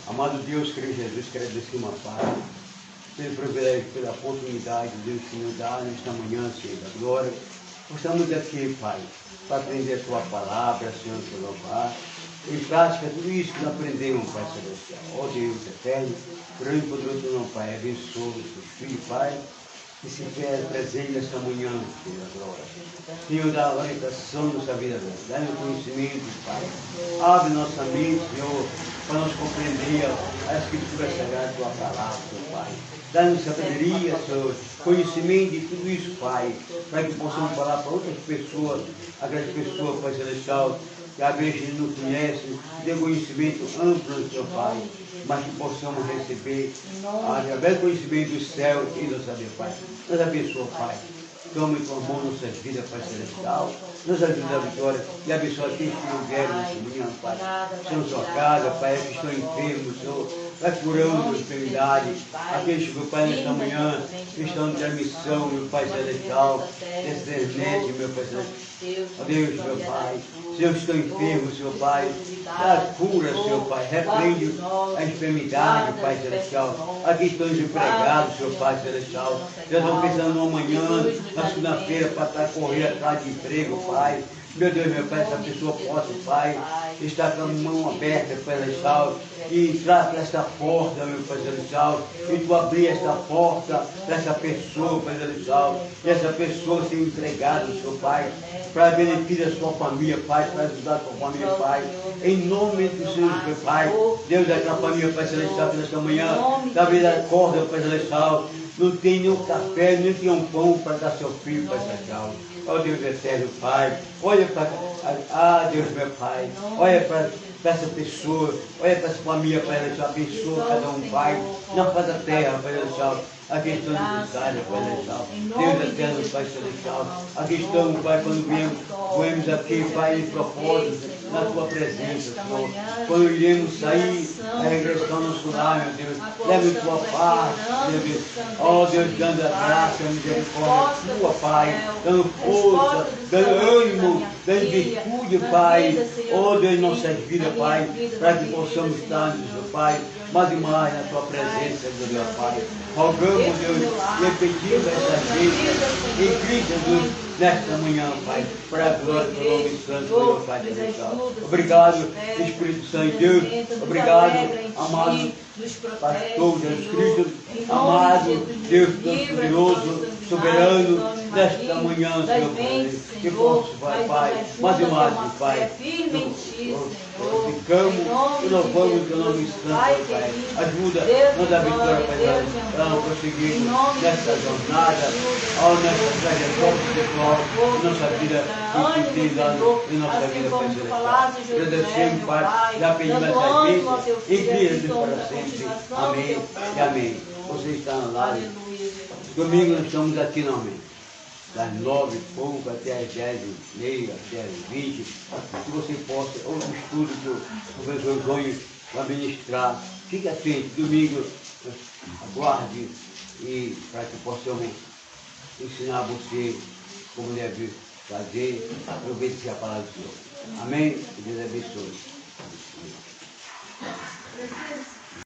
Amado Deus, Cristo Jesus, quero agradecer uma paz, pelo privilégio, pela oportunidade de Deus que nos dá nesta manhã, Senhor da glória. Estamos aqui, Pai, para aprender a Tua palavra, Senhor, para louvar. Em prática, tudo isso que nós aprendemos, Pai Celestial. Ó Deus eterno, grande e poderoso não, Pai, abençoe os teus filhos, Pai, que se fizer presente nesta manhã, Senhor da glória. Senhor, dá a orientação da nossa vida, dá-nos conhecimento, Pai. Abre nossa mente, Senhor, para nós compreender a Escritura Sagrada, a Tua palavra, Senhor, Pai. Dá-nos sabedoria, Senhor, conhecimento de tudo isso, Pai, para que possamos falar para outras pessoas, aquelas pessoas, Pai Celestial, que às vezes a gente não conhece, dê conhecimento amplo, Senhor Pai, mas que possamos receber através do conhecimento do céu e do saber, Pai. Nos abençoa, Pai. Tome com a mão nossas vidas, Pai Celestial. Nos ajuda a vitória e abençoa aqueles que não vieram nessa manhã, Pai. Senhor, sua casa, Pai, que estão enfermos, Senhor. Vai curando a enfermidade. Aqueles que, Pai, nesta manhã estão de missão, meu Pai Celestial. Esse internet, meu Pai Celestial. Ó Deus, meu Pai. Senhor, estão enfermos, Senhor Pai. Dá cura, Senhor Pai. Repreende a enfermidade, Pai Celestial. Aqui estão desempregados, Senhor Pai Celestial. Já estão pensando no amanhã, na segunda-feira, para estar correndo atrás de emprego, Pai. Meu Deus, meu Pai, essa pessoa possa, Pai, estar com a mão aberta, Pai Celestial, e entrar por esta porta, meu Pai Celestial, e tu abrir esta porta para essa pessoa, Pai Celestial, e essa pessoa ser entregada, Senhor Pai, para benefício da sua família, Pai, para ajudar a sua família, Pai, em nome do Senhor, meu Pai. Deus, aquela família, Pai Celestial, que nesta manhã, da vida acorda, Pai Celestial, não tem nenhum café, nem tem um pão para dar seu filho, Pai Celestial. Ó Deus eterno, Pai, olha para, Deus meu Pai, olha para essa pessoa, olha para essa família, Pai Celestial, abençoa cada um, Pai, na face da terra, Pai Celestial, a questão necessária, Pai Celestial, Deus eterno, Pai Celestial, a questão, Pai, quando viemos aqui, Pai, em propósito, na Tua presença, Senhor, quando iremos sair, a regressar ao nosso lar, meu Deus, leve Tua paz, meu Deus, ó Deus, dando a graça, a misericórdia Tua, Pai, dando força, dando ânimo, dando virtude, Pai, ó Deus, nossas vidas, Pai, para que possamos estar, meu Pai, mais e mais na Tua presença, meu Pai. Rogamos, Deus, e pedimos essa gente em Cristo Jesus nesta manhã, Pai, para a glória do nome santo, meu Pai Celestial. Obrigado, Espírito Santo de Deus. Obrigado, amado Pastor Jesus Cristo, amado Deus Todo-Poderoso, soberano, nesta manhã, Senhor Pai, que posso, Pai, mais e mais, Pai, ficamos e louvamos o Teu nome santo, Pai. Ajuda, nos dá vitória, Pai, para não prosseguir nessa jornada, nessa trajetória espiritual, nossa vida espiritual e nossa vida, Pai Celestial. Agradecemos, Pai, já pedimos essa bênção e Cristo para sempre. Amém e amém. Você está na live. Domingo nós estamos aqui no Amém. Das 9 pouco até as 10h30, até as 20, que você possa, outro estudo que o professor João vai ministrar. Fique atento, domingo, aguarde, e para que possamos ensinar você como deve fazer, obedecer a palavra do Senhor. Amém? Que Deus abençoe.